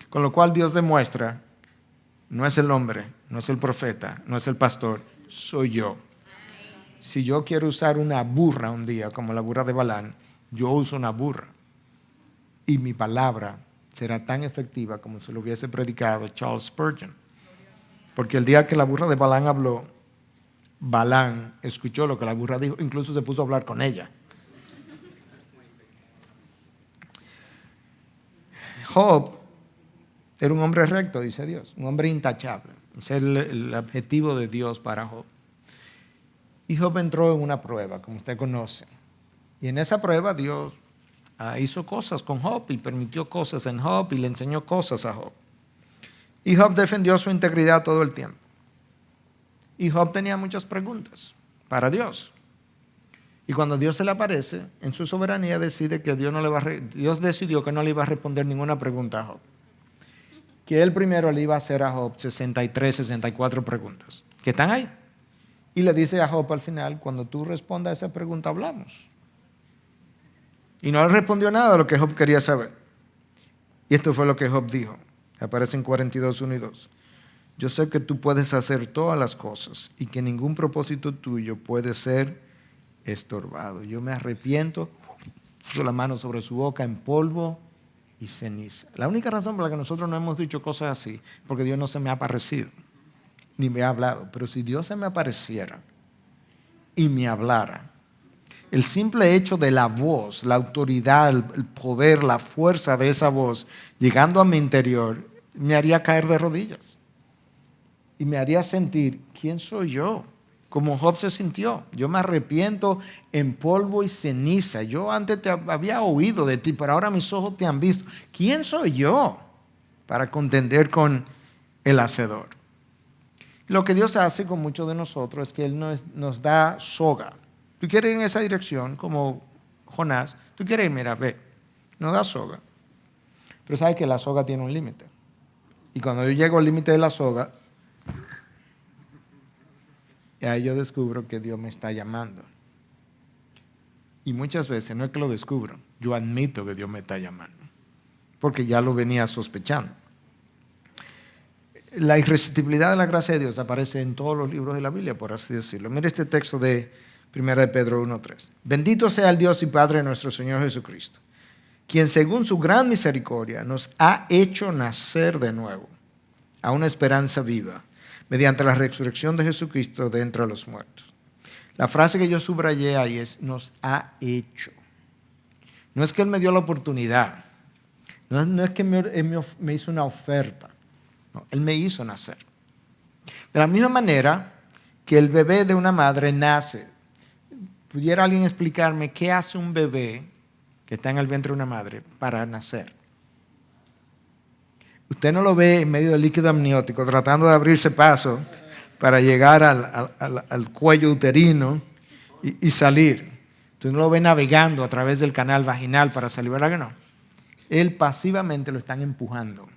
Con lo cual Dios demuestra, no es el hombre, no es el profeta, no es el pastor, soy yo. Si yo quiero usar una burra un día, como la burra de Balaam, yo uso una burra. Y mi palabra será tan efectiva como si lo hubiese predicado Charles Spurgeon. Porque el día que la burra de Balaam habló, Balaam escuchó lo que la burra dijo, incluso se puso a hablar con ella. Job era un hombre recto, dice Dios, un hombre intachable. Ese es el objetivo de Dios para Job. Y Job entró en una prueba, como usted conoce. Y en esa prueba Dios hizo cosas con Job y permitió cosas en Job y le enseñó cosas a Job. Y Job defendió su integridad todo el tiempo. Y Job tenía muchas preguntas para Dios. Y cuando Dios se le aparece, en su soberanía decide que Dios decidió que no le iba a responder ninguna pregunta a Job. Que él primero le iba a hacer a Job 63, 64 preguntas. Que están ahí. Y le dice a Job al final, cuando tú respondas a esa pregunta, hablamos. Y no le respondió nada de lo que Job quería saber. Y esto fue lo que Job dijo. Aparece en 42, 1 y 2. Yo sé que tú puedes hacer todas las cosas y que ningún propósito tuyo puede ser estorbado. Yo me arrepiento, puso la mano sobre su boca en polvo y ceniza. La única razón por la que nosotros no hemos dicho cosas así es porque Dios no se me ha aparecido, ni me ha hablado. Pero si Dios se me apareciera y me hablara, el simple hecho de la voz, la autoridad, el poder, la fuerza de esa voz llegando a mi interior, me haría caer de rodillas. Y me haría sentir, ¿quién soy yo? Como Job se sintió. Yo me arrepiento en polvo y ceniza. Yo antes te había oído de ti, pero ahora mis ojos te han visto. ¿Quién soy yo para contender con el Hacedor? Lo que Dios hace con muchos de nosotros es que Él nos da soga. Tú quieres ir en esa dirección, como Jonás. Tú quieres ir, mira, ve, nos da soga. Pero sabes que la soga tiene un límite. Y cuando yo llego al límite de la soga, y ahí yo descubro que Dios me está llamando. Y muchas veces no es que lo descubro, yo admito que Dios me está llamando, porque ya lo venía sospechando. La irresistibilidad de la gracia de Dios aparece en todos los libros de la Biblia, por así decirlo. Mire este texto de 1 de Pedro 1:3. Bendito sea el Dios y Padre de nuestro Señor Jesucristo, quien según su gran misericordia nos ha hecho nacer de nuevo a una esperanza viva, mediante la resurrección de Jesucristo de entre los muertos. La frase que yo subrayé ahí es, nos ha hecho. No es que Él me dio la oportunidad. No es que me hizo una oferta. No, Él me hizo nacer. De la misma manera que el bebé de una madre nace. ¿Pudiera alguien explicarme qué hace un bebé que está en el vientre de una madre para nacer. Usted no lo ve en medio del líquido amniótico tratando de abrirse paso para llegar al cuello uterino y salir. Usted no lo ve navegando a través del canal vaginal para salir, ¿verdad que no? Él pasivamente lo están empujando.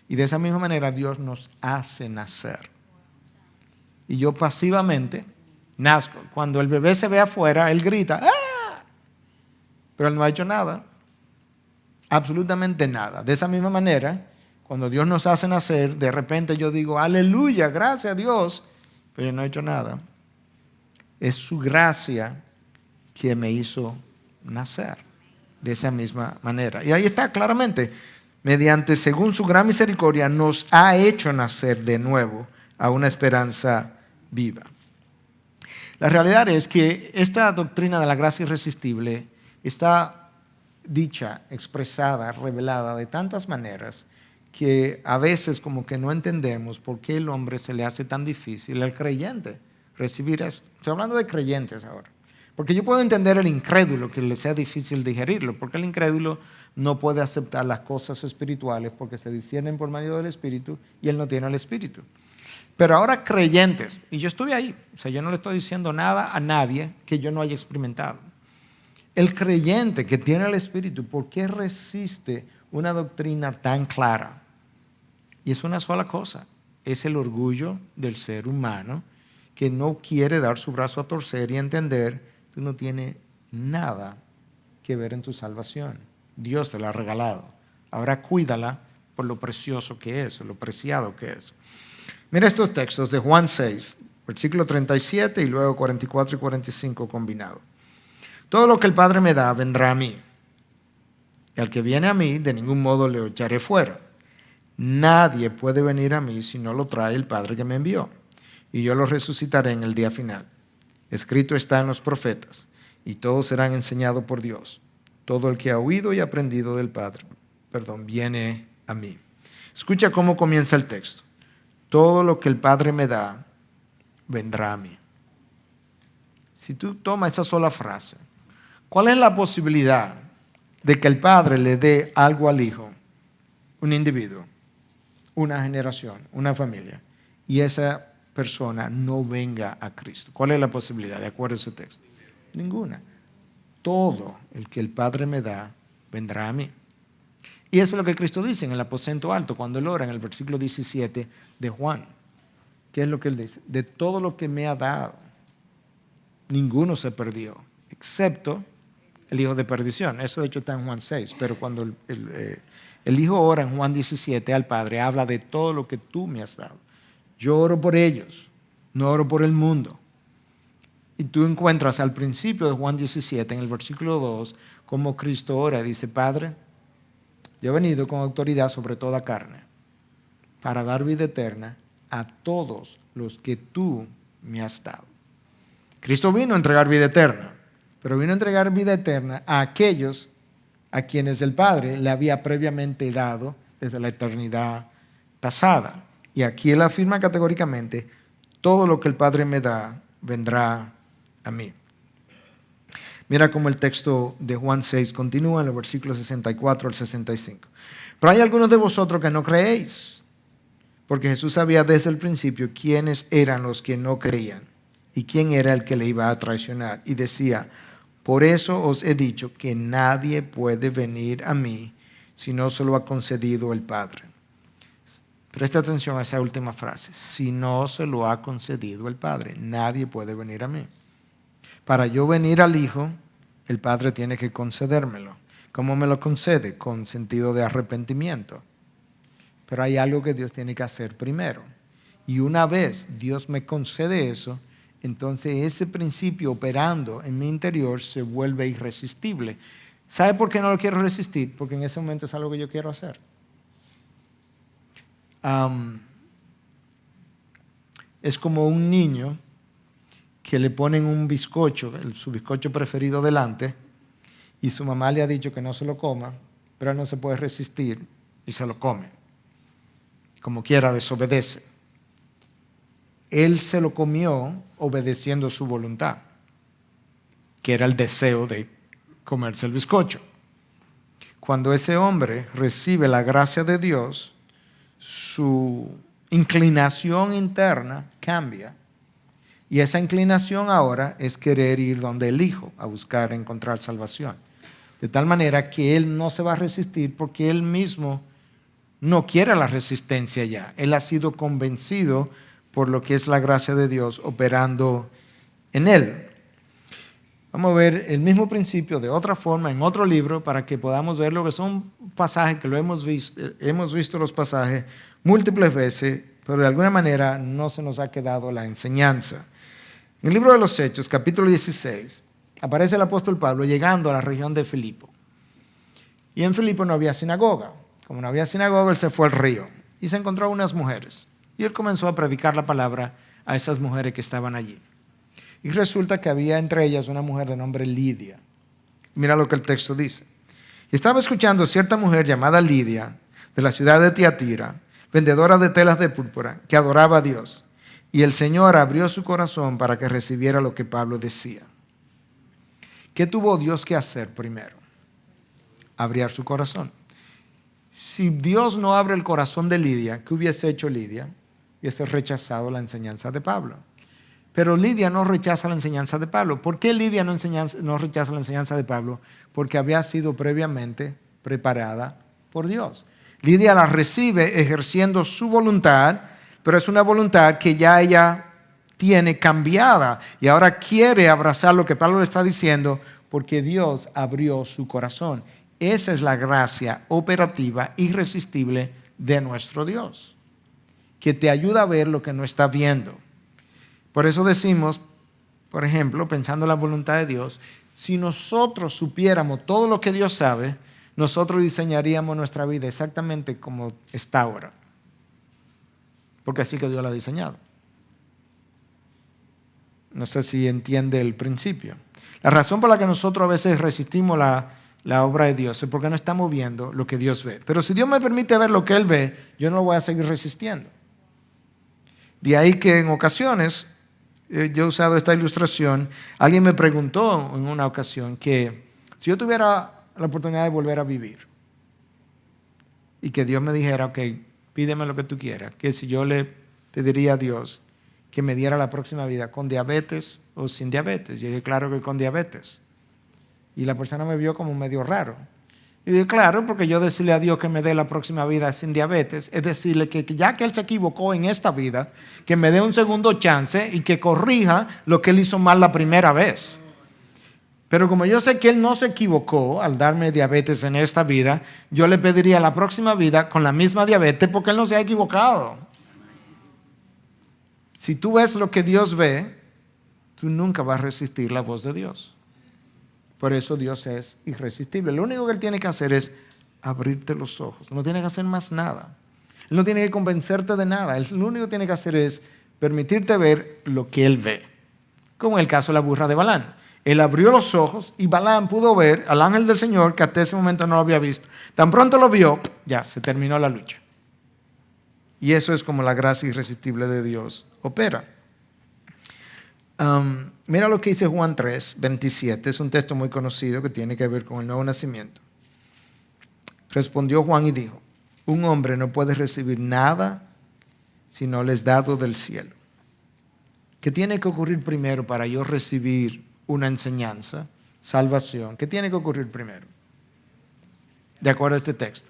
Y de esa misma manera Dios nos hace nacer. Y yo pasivamente nazco. Cuando el bebé se ve afuera, él grita, ¡ah! Pero él no ha hecho nada. Absolutamente nada. De esa misma manera, cuando Dios nos hace nacer, de repente yo digo, aleluya, gracias a Dios, pero yo no he hecho nada. Es su gracia que me hizo nacer. De esa misma manera. Y ahí está claramente, mediante, según su gran misericordia, nos ha hecho nacer de nuevo a una esperanza viva. La realidad es que esta doctrina de la gracia irresistible está dicha, expresada, revelada de tantas maneras que a veces como que no entendemos por qué el hombre se le hace tan difícil al creyente recibir esto. Estoy hablando de creyentes ahora. Porque yo puedo entender el incrédulo que le sea difícil digerirlo, porque el incrédulo no puede aceptar las cosas espirituales porque se disciernen por medio del Espíritu y él no tiene el Espíritu. Pero ahora creyentes, y yo estuve ahí, o sea, yo no le estoy diciendo nada a nadie que yo no haya experimentado. El creyente que tiene el Espíritu, ¿por qué resiste una doctrina tan clara? Y es una sola cosa, es el orgullo del ser humano que no quiere dar su brazo a torcer y entender que no tiene nada que ver en tu salvación. Dios te la ha regalado. Ahora cuídala por lo precioso que es, lo preciado que es. Mira estos textos de Juan 6, versículo 37 y luego 44 y 45 combinado. Todo lo que el Padre me da vendrá a mí. Y al que viene a mí, de ningún modo le echaré fuera. Nadie puede venir a mí si no lo trae el Padre que me envió. Y yo lo resucitaré en el día final. Escrito está en los profetas, y todos serán enseñados por Dios. Todo el que ha oído y aprendido del Padre, viene a mí. Escucha cómo comienza el texto. Todo lo que el Padre me da, vendrá a mí. Si tú tomas esa sola frase, ¿cuál es la posibilidad de que el Padre le dé algo al Hijo? Un individuo, una generación, una familia, y esa persona no venga a Cristo. ¿Cuál es la posibilidad de acuerdo a ese texto? Ninguna. Todo el que el Padre me da, vendrá a mí. Y eso es lo que Cristo dice en el aposento alto, cuando él ora en el versículo 17 de Juan. ¿Qué es lo que él dice? De todo lo que me ha dado, ninguno se perdió, excepto el hijo de perdición. Eso de hecho está en Juan 6, pero cuando el hijo ora en Juan 17 al Padre, habla de todo lo que tú me has dado. Yo oro por ellos, no oro por el mundo. Y tú encuentras al principio de Juan 17, en el versículo 2, como Cristo ora, dice, Padre, yo he venido con autoridad sobre toda carne para dar vida eterna a todos los que tú me has dado. Cristo vino a entregar vida eterna, pero vino a entregar vida eterna a aquellos a quienes el Padre le había previamente dado desde la eternidad pasada. Y aquí él afirma categóricamente, todo lo que el Padre me da, vendrá a mí. Mira cómo el texto de Juan 6 continúa en los versículos 64 al 65. Pero hay algunos de vosotros que no creéis, porque Jesús sabía desde el principio quiénes eran los que no creían y quién era el que le iba a traicionar. Y decía, por eso os he dicho que nadie puede venir a mí si no se lo ha concedido el Padre. Presta atención a esa última frase. Si no se lo ha concedido el Padre, nadie puede venir a mí. Para yo venir al Hijo, el Padre tiene que concedérmelo. ¿Cómo me lo concede? Con sentido de arrepentimiento. Pero hay algo que Dios tiene que hacer primero. Y una vez Dios me concede eso, entonces ese principio operando en mi interior se vuelve irresistible. ¿Sabe por qué no lo quiero resistir? Porque en ese momento es algo que yo quiero hacer. Es como un niño que le ponen un bizcocho, su bizcocho preferido delante, y su mamá le ha dicho que no se lo coma, pero él no se puede resistir y se lo come. Como quiera, desobedece. Él se lo comió obedeciendo su voluntad, que era el deseo de comerse el bizcocho. Cuando ese hombre recibe la gracia de Dios, su inclinación interna cambia. Y esa inclinación ahora es querer ir donde el Hijo, a buscar, encontrar salvación. De tal manera que él no se va a resistir porque él mismo no quiere la resistencia ya. Él ha sido convencido por lo que es la gracia de Dios operando en él. Vamos a ver el mismo principio de otra forma en otro libro para que podamos ver lo que son pasajes que lo hemos visto los pasajes múltiples veces, pero de alguna manera no se nos ha quedado la enseñanza. En el libro de los Hechos, capítulo 16, aparece el apóstol Pablo llegando a la región de Filipo. Y en Filipo no había sinagoga. Como no había sinagoga, él se fue al río y se encontró a unas mujeres. Y él comenzó a predicar la palabra a esas mujeres que estaban allí. Y resulta que había entre ellas una mujer de nombre Lidia. Mira lo que el texto dice. Y estaba escuchando cierta mujer llamada Lidia, de la ciudad de Tiatira, vendedora de telas de púrpura, que adoraba a Dios. Y el Señor abrió su corazón para que recibiera lo que Pablo decía. ¿Qué tuvo Dios que hacer primero? Abrir su corazón. Si Dios no abre el corazón de Lidia, ¿qué hubiese hecho Lidia? Hubiese rechazado la enseñanza de Pablo. Pero Lidia no rechaza la enseñanza de Pablo. ¿Por qué Lidia no rechaza la enseñanza de Pablo? Porque había sido previamente preparada por Dios. Lidia la recibe ejerciendo su voluntad, pero es una voluntad que ya ella tiene cambiada y ahora quiere abrazar lo que Pablo le está diciendo porque Dios abrió su corazón. Esa es la gracia operativa irresistible de nuestro Dios, que te ayuda a ver lo que no está viendo. Por eso decimos, por ejemplo, pensando en la voluntad de Dios, si nosotros supiéramos todo lo que Dios sabe, nosotros diseñaríamos nuestra vida exactamente como está ahora. Porque así que Dios la ha diseñado. No sé si entiende el principio. La razón por la que nosotros a veces resistimos la obra de Dios es porque no estamos viendo lo que Dios ve. Pero si Dios me permite ver lo que Él ve, yo no lo voy a seguir resistiendo. De ahí que en ocasiones, yo he usado esta ilustración, alguien me preguntó en una ocasión que si yo tuviera la oportunidad de volver a vivir y que Dios me dijera, ok, pídeme lo que tú quieras, que si yo le pediría a Dios que me diera la próxima vida con diabetes o sin diabetes. Yo dije, claro que con diabetes. Y la persona me vio como medio raro. Y dije, claro, porque yo decirle a Dios que me dé la próxima vida sin diabetes, es decirle que ya que Él se equivocó en esta vida, que me dé un segundo chance y que corrija lo que Él hizo mal la primera vez. Pero como yo sé que Él no se equivocó al darme diabetes en esta vida, yo le pediría la próxima vida con la misma diabetes porque Él no se ha equivocado. Si tú ves lo que Dios ve, tú nunca vas a resistir la voz de Dios. Por eso Dios es irresistible. Lo único que Él tiene que hacer es abrirte los ojos. No tiene que hacer más nada. Él no tiene que convencerte de nada. Él lo único que tiene que hacer es permitirte ver lo que Él ve. Como en el caso de la burra de Balaam. Él abrió los ojos y Balaam pudo ver al ángel del Señor que hasta ese momento no lo había visto. Tan pronto lo vio, ya se terminó la lucha. Y eso es como la gracia irresistible de Dios opera. Mira lo que dice Juan 3, 27. Es un texto muy conocido que tiene que ver con el nuevo nacimiento. Respondió Juan y dijo, un hombre no puede recibir nada si no le es dado del cielo. ¿Qué tiene que ocurrir primero para yo recibir una enseñanza, salvación? ¿Qué tiene que ocurrir primero? De acuerdo a este texto,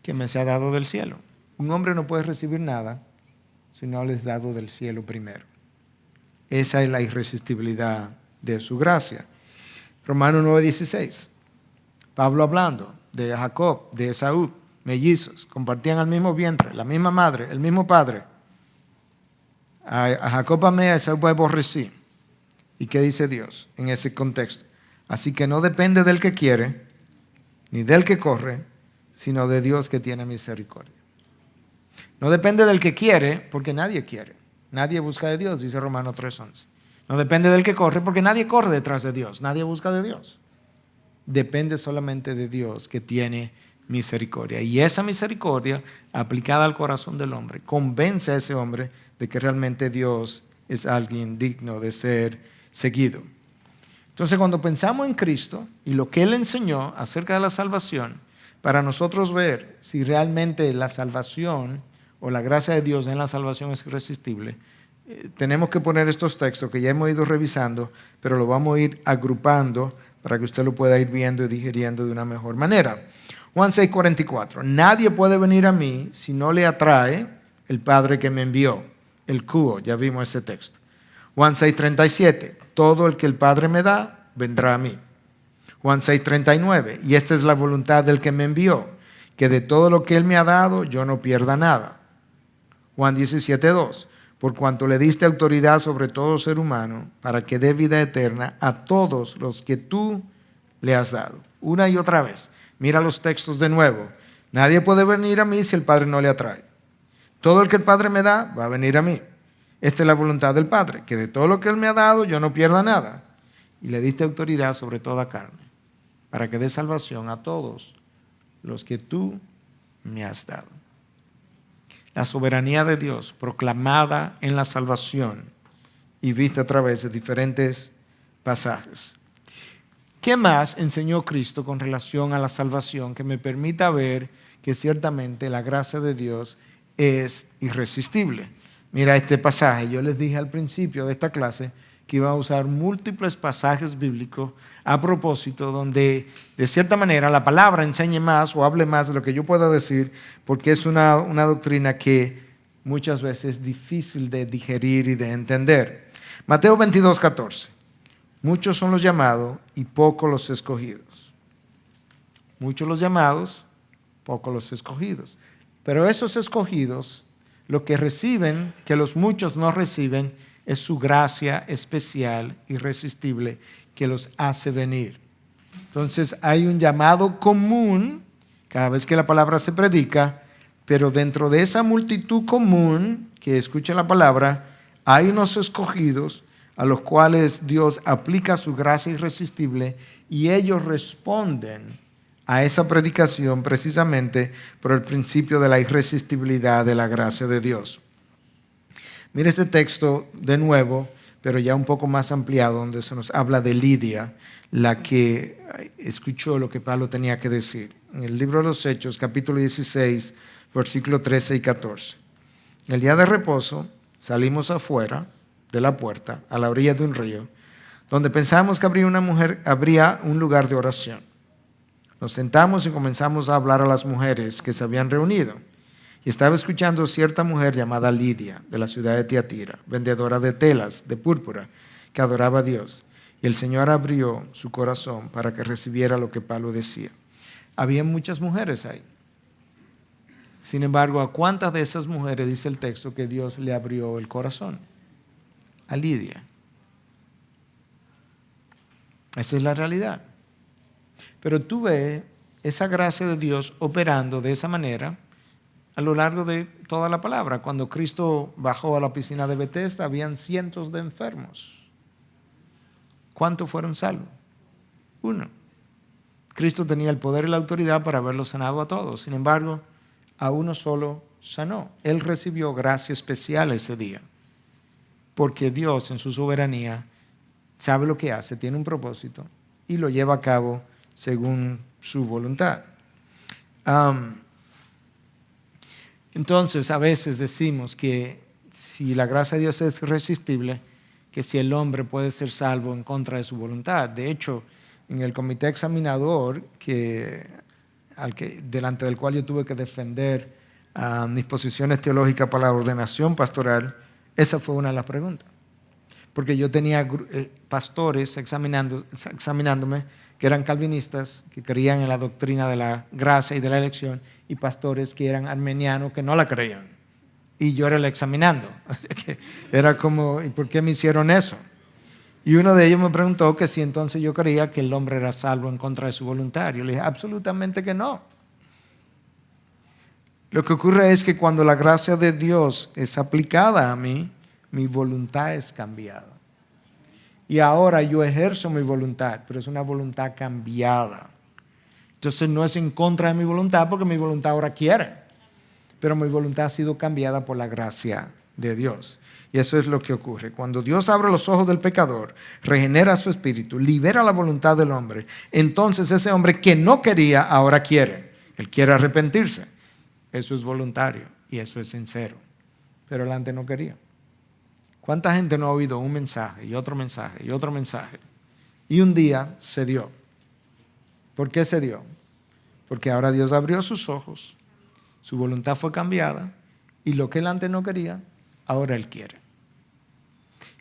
que me sea dado del cielo. Un hombre no puede recibir nada si no le es dado del cielo primero. Esa es la irresistibilidad de su gracia. Romanos 9:16. Pablo hablando de Jacob, de Esaú, mellizos, compartían el mismo vientre, la misma madre, el mismo padre. A Jacob amé, a Esaú aborrecí. ¿Y qué dice Dios en ese contexto? Así que no depende del que quiere, ni del que corre, sino de Dios que tiene misericordia. No depende del que quiere, porque nadie quiere. Nadie busca de Dios, dice Romanos 3:11. No depende del que corre, porque nadie corre detrás de Dios. Nadie busca de Dios. Depende solamente de Dios que tiene misericordia. Y esa misericordia, aplicada al corazón del hombre, convence a ese hombre de que realmente Dios es alguien digno de ser seguido. Entonces, cuando pensamos en Cristo y lo que Él enseñó acerca de la salvación, para nosotros ver si realmente la salvación o la gracia de Dios en la salvación es irresistible, tenemos que poner estos textos que ya hemos ido revisando, pero lo vamos a ir agrupando para que usted lo pueda ir viendo y digiriendo de una mejor manera. Juan 6:44. Nadie puede venir a mí si no le atrae el Padre que me envió. El cuo, ya vimos ese texto. Juan 6:37. Todo el que el Padre me da, vendrá a mí. Juan 6:39. Y esta es la voluntad del que me envió, que de todo lo que Él me ha dado, yo no pierda nada. Juan 17:2. Por cuanto le diste autoridad sobre todo ser humano, para que dé vida eterna a todos los que tú le has dado. Una y otra vez. Mira los textos de nuevo. Nadie puede venir a mí si el Padre no le atrae. Todo el que el Padre me da, va a venir a mí. Esta es la voluntad del Padre, que de todo lo que Él me ha dado, yo no pierda nada. Y le diste autoridad sobre toda carne, para que dé salvación a todos los que tú me has dado. La soberanía de Dios proclamada en la salvación y vista a través de diferentes pasajes. ¿Qué más enseñó Cristo con relación a la salvación que me permita ver que ciertamente la gracia de Dios es irresistible? Mira este pasaje. Yo les dije al principio de esta clase que iba a usar múltiples pasajes bíblicos a propósito, donde de cierta manera la palabra enseñe más o hable más de lo que yo pueda decir, porque es una doctrina que muchas veces es difícil de digerir y de entender. Mateo 22:14. Muchos son los llamados y pocos los escogidos. Muchos los llamados, pocos los escogidos. Pero esos escogidos, lo que reciben, que los muchos no reciben, es su gracia especial, irresistible, que los hace venir. Entonces hay un llamado común cada vez que la palabra se predica, pero dentro de esa multitud común que escucha la palabra, hay unos escogidos a los cuales Dios aplica su gracia irresistible y ellos responden a esa predicación precisamente por el principio de la irresistibilidad de la gracia de Dios. Mire este texto de nuevo, pero ya un poco más ampliado, donde se nos habla de Lidia, la que escuchó lo que Pablo tenía que decir. En el libro de los Hechos, capítulo 16, versículos 13 y 14. El día de reposo salimos afuera de la puerta, a la orilla de un río, donde pensábamos que habría un lugar de oración. Nos sentamos y comenzamos a hablar a las mujeres que se habían reunido. Y estaba escuchando cierta mujer llamada Lidia, de la ciudad de Tiatira, vendedora de telas de púrpura, que adoraba a Dios. Y el Señor abrió su corazón para que recibiera lo que Pablo decía. Había muchas mujeres ahí. Sin embargo, ¿a cuántas de esas mujeres dice el texto que Dios le abrió el corazón? A Lidia. Esa es la realidad. Pero tú ves esa gracia de Dios operando de esa manera a lo largo de toda la palabra. Cuando Cristo bajó a la piscina de Betesda, habían cientos de enfermos. ¿Cuántos fueron salvos? Uno. Cristo tenía el poder y la autoridad para haberlos sanado a todos. Sin embargo, a uno solo sanó. Él recibió gracia especial ese día. Porque Dios en su soberanía sabe lo que hace, tiene un propósito y lo lleva a cabo según su voluntad. Entonces, a veces decimos que si la gracia de Dios es irresistible, que si el hombre puede ser salvo en contra de su voluntad. De hecho, en el comité examinador, delante del cual yo tuve que defender mis posiciones teológicas para la ordenación pastoral, esa fue una de las preguntas. Porque yo tenía pastores examinándome que eran calvinistas, que creían en la doctrina de la gracia y de la elección, y pastores que eran armenianos que no la creían. Y yo era el examinando. Era como, ¿y por qué me hicieron eso? Y uno de ellos me preguntó que si entonces yo creía que el hombre era salvo en contra de su voluntad. Yo le dije, absolutamente que no. Lo que ocurre es que cuando la gracia de Dios es aplicada a mí, mi voluntad es cambiada. Y ahora yo ejerzo mi voluntad, pero es una voluntad cambiada. Entonces no es en contra de mi voluntad, porque mi voluntad ahora quiere. Pero mi voluntad ha sido cambiada por la gracia de Dios. Y eso es lo que ocurre. Cuando Dios abre los ojos del pecador, regenera su espíritu, libera la voluntad del hombre, entonces ese hombre que no quería, ahora quiere. Él quiere arrepentirse. Eso es voluntario y eso es sincero. Pero él antes no quería. ¿Cuánta gente no ha oído un mensaje y otro mensaje y otro mensaje? Y un día se dio. ¿Por qué se dio? Porque ahora Dios abrió sus ojos, su voluntad fue cambiada y lo que él antes no quería, ahora él quiere.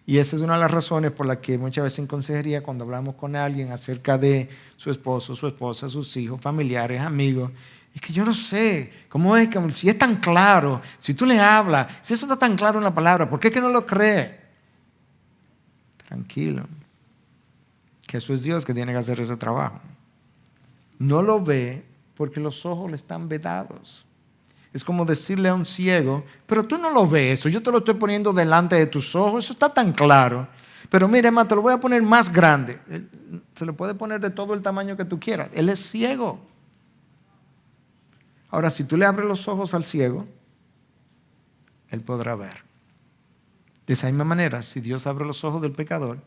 Y esa es una de las razones por las que muchas veces en consejería, cuando hablamos con alguien acerca de su esposo, su esposa, sus hijos, familiares, amigos, es que yo no sé, ¿cómo es que si es tan claro, si tú le hablas, si eso está tan claro en la palabra, ¿por qué es que no lo cree? Tranquilo, que eso es Dios que tiene que hacer ese trabajo. No lo ve porque los ojos le están vedados. Es como decirle a un ciego, pero tú no lo ves eso, yo te lo estoy poniendo delante de tus ojos, eso está tan claro. Pero mira, hermano, te lo voy a poner más grande. Se lo puede poner de todo el tamaño que tú quieras. Él es ciego. Ahora, si tú le abres los ojos al ciego, él podrá ver. De esa misma manera, si Dios abre los ojos del pecador,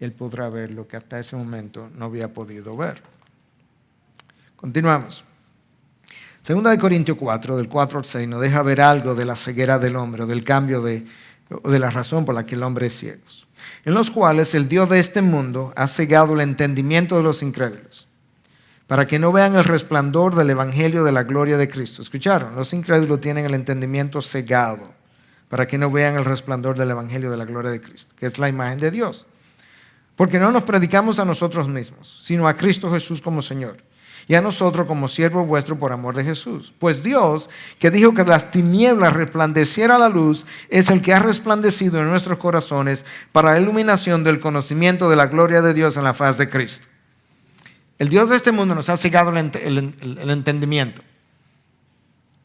él podrá ver lo que hasta ese momento no había podido ver. Continuamos. Segunda de Corintios 4, del 4 al 6, nos deja ver algo de la ceguera del hombre, o del cambio de la razón por la que el hombre es ciego. En los cuales el Dios de este mundo ha cegado el entendimiento de los incrédulos, para que no vean el resplandor del evangelio de la gloria de Cristo. ¿Escucharon? Los incrédulos tienen el entendimiento cegado, para que no vean el resplandor del evangelio de la gloria de Cristo, que es la imagen de Dios. Porque no nos predicamos a nosotros mismos, sino a Cristo Jesús como Señor, y a nosotros como siervos vuestros por amor de Jesús. Pues Dios, que dijo que las tinieblas resplandeciera la luz, es el que ha resplandecido en nuestros corazones para la iluminación del conocimiento de la gloria de Dios en la faz de Cristo. El Dios de este mundo nos ha cegado el entendimiento.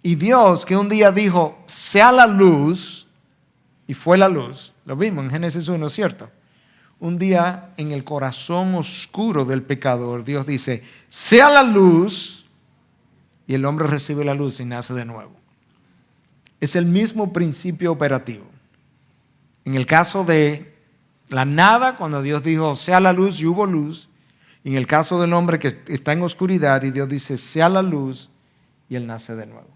Y Dios, que un día dijo, sea la luz, y fue la luz, lo vimos en Génesis 1, ¿cierto? Un día en el corazón oscuro del pecador, Dios dice, sea la luz, y el hombre recibe la luz y nace de nuevo. Es el mismo principio operativo. En el caso de la nada, cuando Dios dijo, sea la luz, y hubo luz. Y en el caso del hombre que está en oscuridad, y Dios dice, sea la luz, y él nace de nuevo.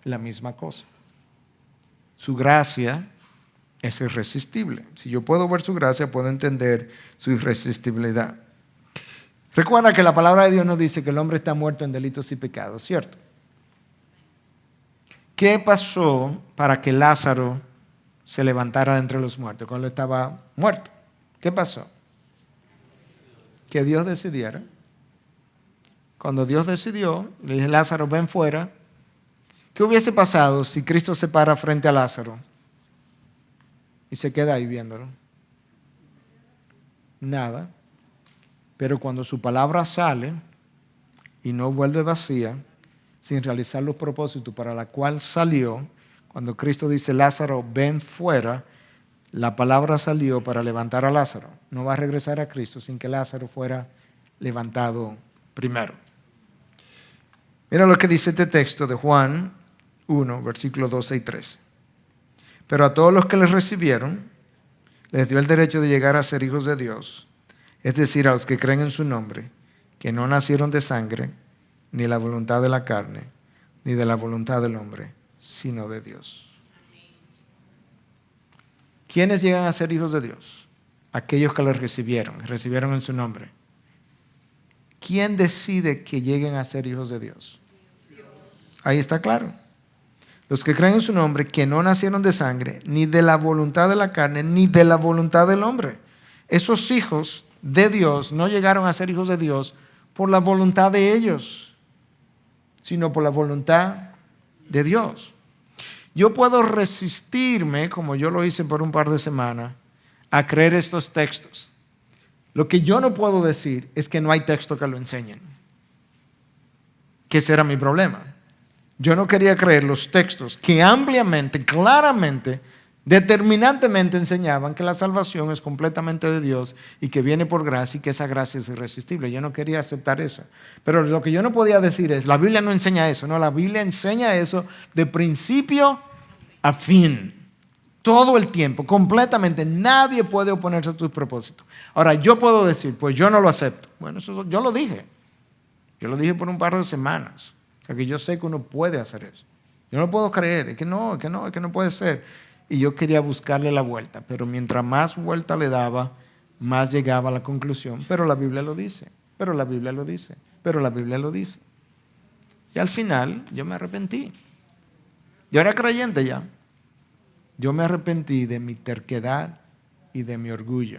La misma cosa. Su gracia es irresistible. Si yo puedo ver su gracia, puedo entender su irresistibilidad. Recuerda que la palabra de Dios nos dice que el hombre está muerto en delitos y pecados, ¿cierto? ¿Qué pasó para que Lázaro se levantara de entre los muertos cuando estaba muerto? ¿Qué pasó? Que Dios decidiera. Cuando Dios decidió, le dije, Lázaro, ven fuera. ¿Qué hubiese pasado si Cristo se para frente a Lázaro y se queda ahí viéndolo? Nada. Pero cuando su palabra sale y no vuelve vacía, sin realizar los propósitos para la cual salió, cuando Cristo dice, Lázaro, ven fuera, la palabra salió para levantar a Lázaro. No va a regresar a Cristo sin que Lázaro fuera levantado primero. Mira lo que dice este texto de Juan 1, versículos 12 y 13. Pero a todos los que les recibieron, les dio el derecho de llegar a ser hijos de Dios, es decir, a los que creen en su nombre, que no nacieron de sangre, ni de la voluntad de la carne, ni de la voluntad del hombre, sino de Dios. ¿Quiénes llegan a ser hijos de Dios? Aquellos que los recibieron en su nombre. ¿Quién decide que lleguen a ser hijos de Dios? Ahí está claro. Los que creen en su nombre, que no nacieron de sangre, ni de la voluntad de la carne, ni de la voluntad del hombre. Esos hijos de Dios no llegaron a ser hijos de Dios por la voluntad de ellos, sino por la voluntad de Dios. Yo puedo resistirme, como yo lo hice por un par de semanas, a creer estos textos. Lo que yo no puedo decir es que no hay texto que lo enseñen. Que ese era mi problema. Yo no quería creer los textos que ampliamente, claramente, determinantemente enseñaban que la salvación es completamente de Dios y que viene por gracia y que esa gracia es irresistible. Yo no quería aceptar eso. Pero lo que yo no podía decir es, la Biblia no enseña eso. No, la Biblia enseña eso de principio a fin. Todo el tiempo, completamente. Nadie puede oponerse a tus propósitos. Ahora, yo puedo decir, pues yo no lo acepto. Bueno, eso yo lo dije. Yo lo dije por un par de semanas. O sea, que yo sé que uno puede hacer eso. Yo no puedo creer, es que no puede ser. Y yo quería buscarle la vuelta, pero mientras más vuelta le daba, más llegaba a la conclusión. Pero la Biblia lo dice, pero la Biblia lo dice, pero la Biblia lo dice. Y al final yo me arrepentí. Yo era creyente ya. Yo me arrepentí de mi terquedad y de mi orgullo,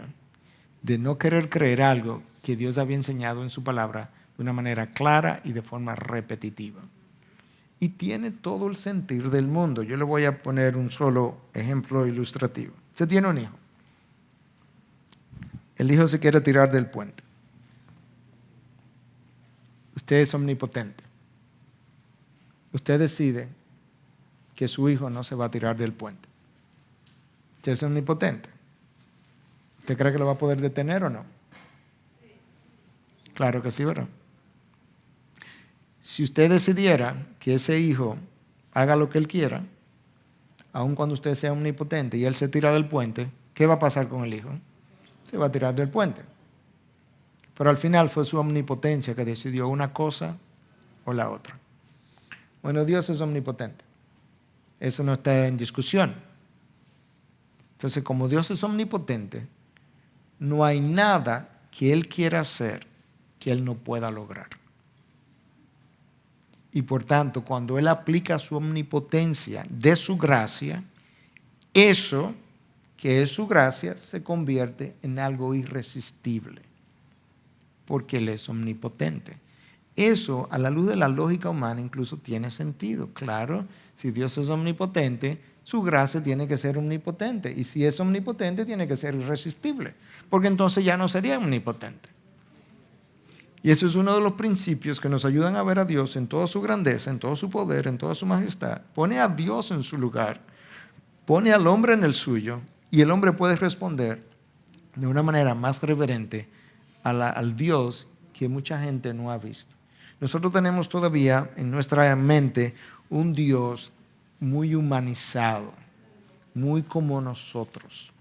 de no querer creer algo que Dios había enseñado en su palabra de una manera clara y de forma repetitiva. Y tiene todo el sentido del mundo. Yo le voy a poner un solo ejemplo ilustrativo. Usted tiene un hijo. El hijo se quiere tirar del puente. Usted es omnipotente. Usted decide que su hijo no se va a tirar del puente. Usted es omnipotente. ¿Usted cree que lo va a poder detener o no? Claro que sí, ¿verdad? Si usted decidiera que ese hijo haga lo que él quiera, aun cuando usted sea omnipotente y él se tira del puente, ¿qué va a pasar con el hijo? Se va a tirar del puente. Pero al final fue su omnipotencia que decidió una cosa o la otra. Bueno, Dios es omnipotente. Eso no está en discusión. Entonces, como Dios es omnipotente, no hay nada que Él quiera hacer que Él no pueda lograr. Y por tanto, cuando Él aplica su omnipotencia de su gracia, eso que es su gracia se convierte en algo irresistible, porque Él es omnipotente. Eso, a la luz de la lógica humana, incluso tiene sentido. Claro, si Dios es omnipotente, su gracia tiene que ser omnipotente. Y si es omnipotente, tiene que ser irresistible, porque entonces ya no sería omnipotente. Y eso es uno de los principios que nos ayudan a ver a Dios en toda su grandeza, en todo su poder, en toda su majestad. Pone a Dios en su lugar, pone al hombre en el suyo, y el hombre puede responder de una manera más reverente al Dios que mucha gente no ha visto. Nosotros tenemos todavía en nuestra mente un Dios muy humanizado, muy como nosotros.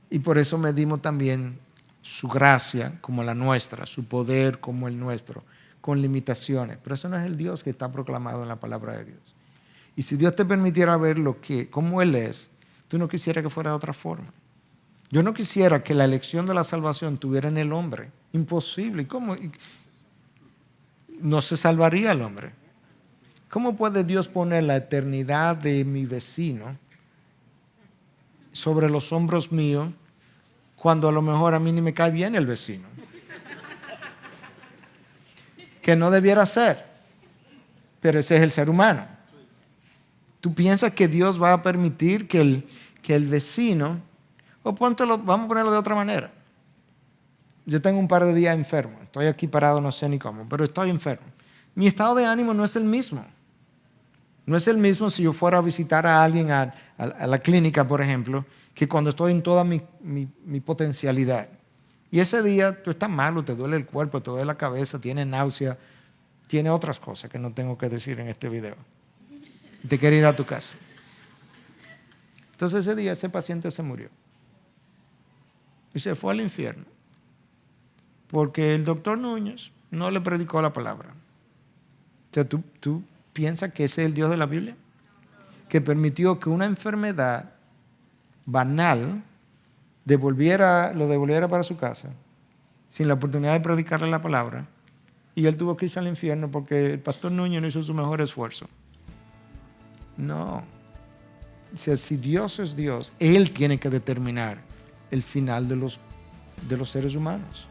Y por eso medimos también su gracia como la nuestra, su poder como el nuestro, con limitaciones. Pero eso no es el Dios que está proclamado en la palabra de Dios. Y si Dios te permitiera ver cómo Él es, tú no quisieras que fuera de otra forma. Yo no quisiera que la elección de la salvación tuviera en el hombre. Imposible. ¿Cómo? No se salvaría el hombre. ¿Cómo puede Dios poner la eternidad de mi vecino sobre los hombros míos cuando a lo mejor a mí ni me cae bien el vecino? Que no debiera ser, pero ese es el ser humano. ¿Tú piensas que Dios va a permitir que el vecino, vamos a ponerlo de otra manera? Yo tengo un par de días enfermo, estoy aquí parado, no sé ni cómo, pero estoy enfermo. Mi estado de ánimo no es el mismo. No es el mismo si yo fuera a visitar a alguien a la clínica, por ejemplo, que cuando estoy en toda mi potencialidad. Y ese día tú estás malo, te duele el cuerpo, te duele la cabeza, tienes náusea, tienes otras cosas que no tengo que decir en este video. Y te quieres ir a tu casa. Entonces ese día ese paciente se murió. Y se fue al infierno. Porque el doctor Núñez no le predicó la palabra. O sea, ¿tú piensas que ese es el Dios de la Biblia? Que permitió que una enfermedad banal lo devolviera para su casa sin la oportunidad de predicarle la palabra, y él tuvo que irse al infierno porque el pastor Núñez no hizo su mejor esfuerzo. No. O sea, si Dios es Dios, Él tiene que determinar el final de los seres humanos.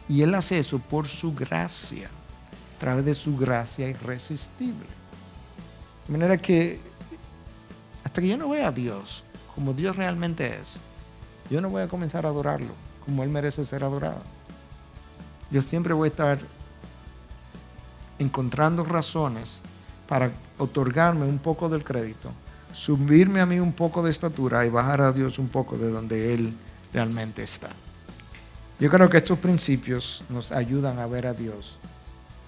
Y Él hace eso por su gracia, a través de su gracia irresistible. De manera que hasta que yo no vea a Dios como Dios realmente es, yo no voy a comenzar a adorarlo como Él merece ser adorado. Yo siempre voy a estar encontrando razones para otorgarme un poco del crédito, subirme a mí un poco de estatura y bajar a Dios un poco de donde Él realmente está. Yo creo que estos principios nos ayudan a ver a Dios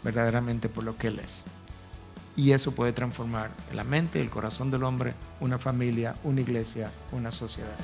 verdaderamente por lo que Él es. y eso puede transformar la mente, el corazón del hombre, una familia, una iglesia, una sociedad.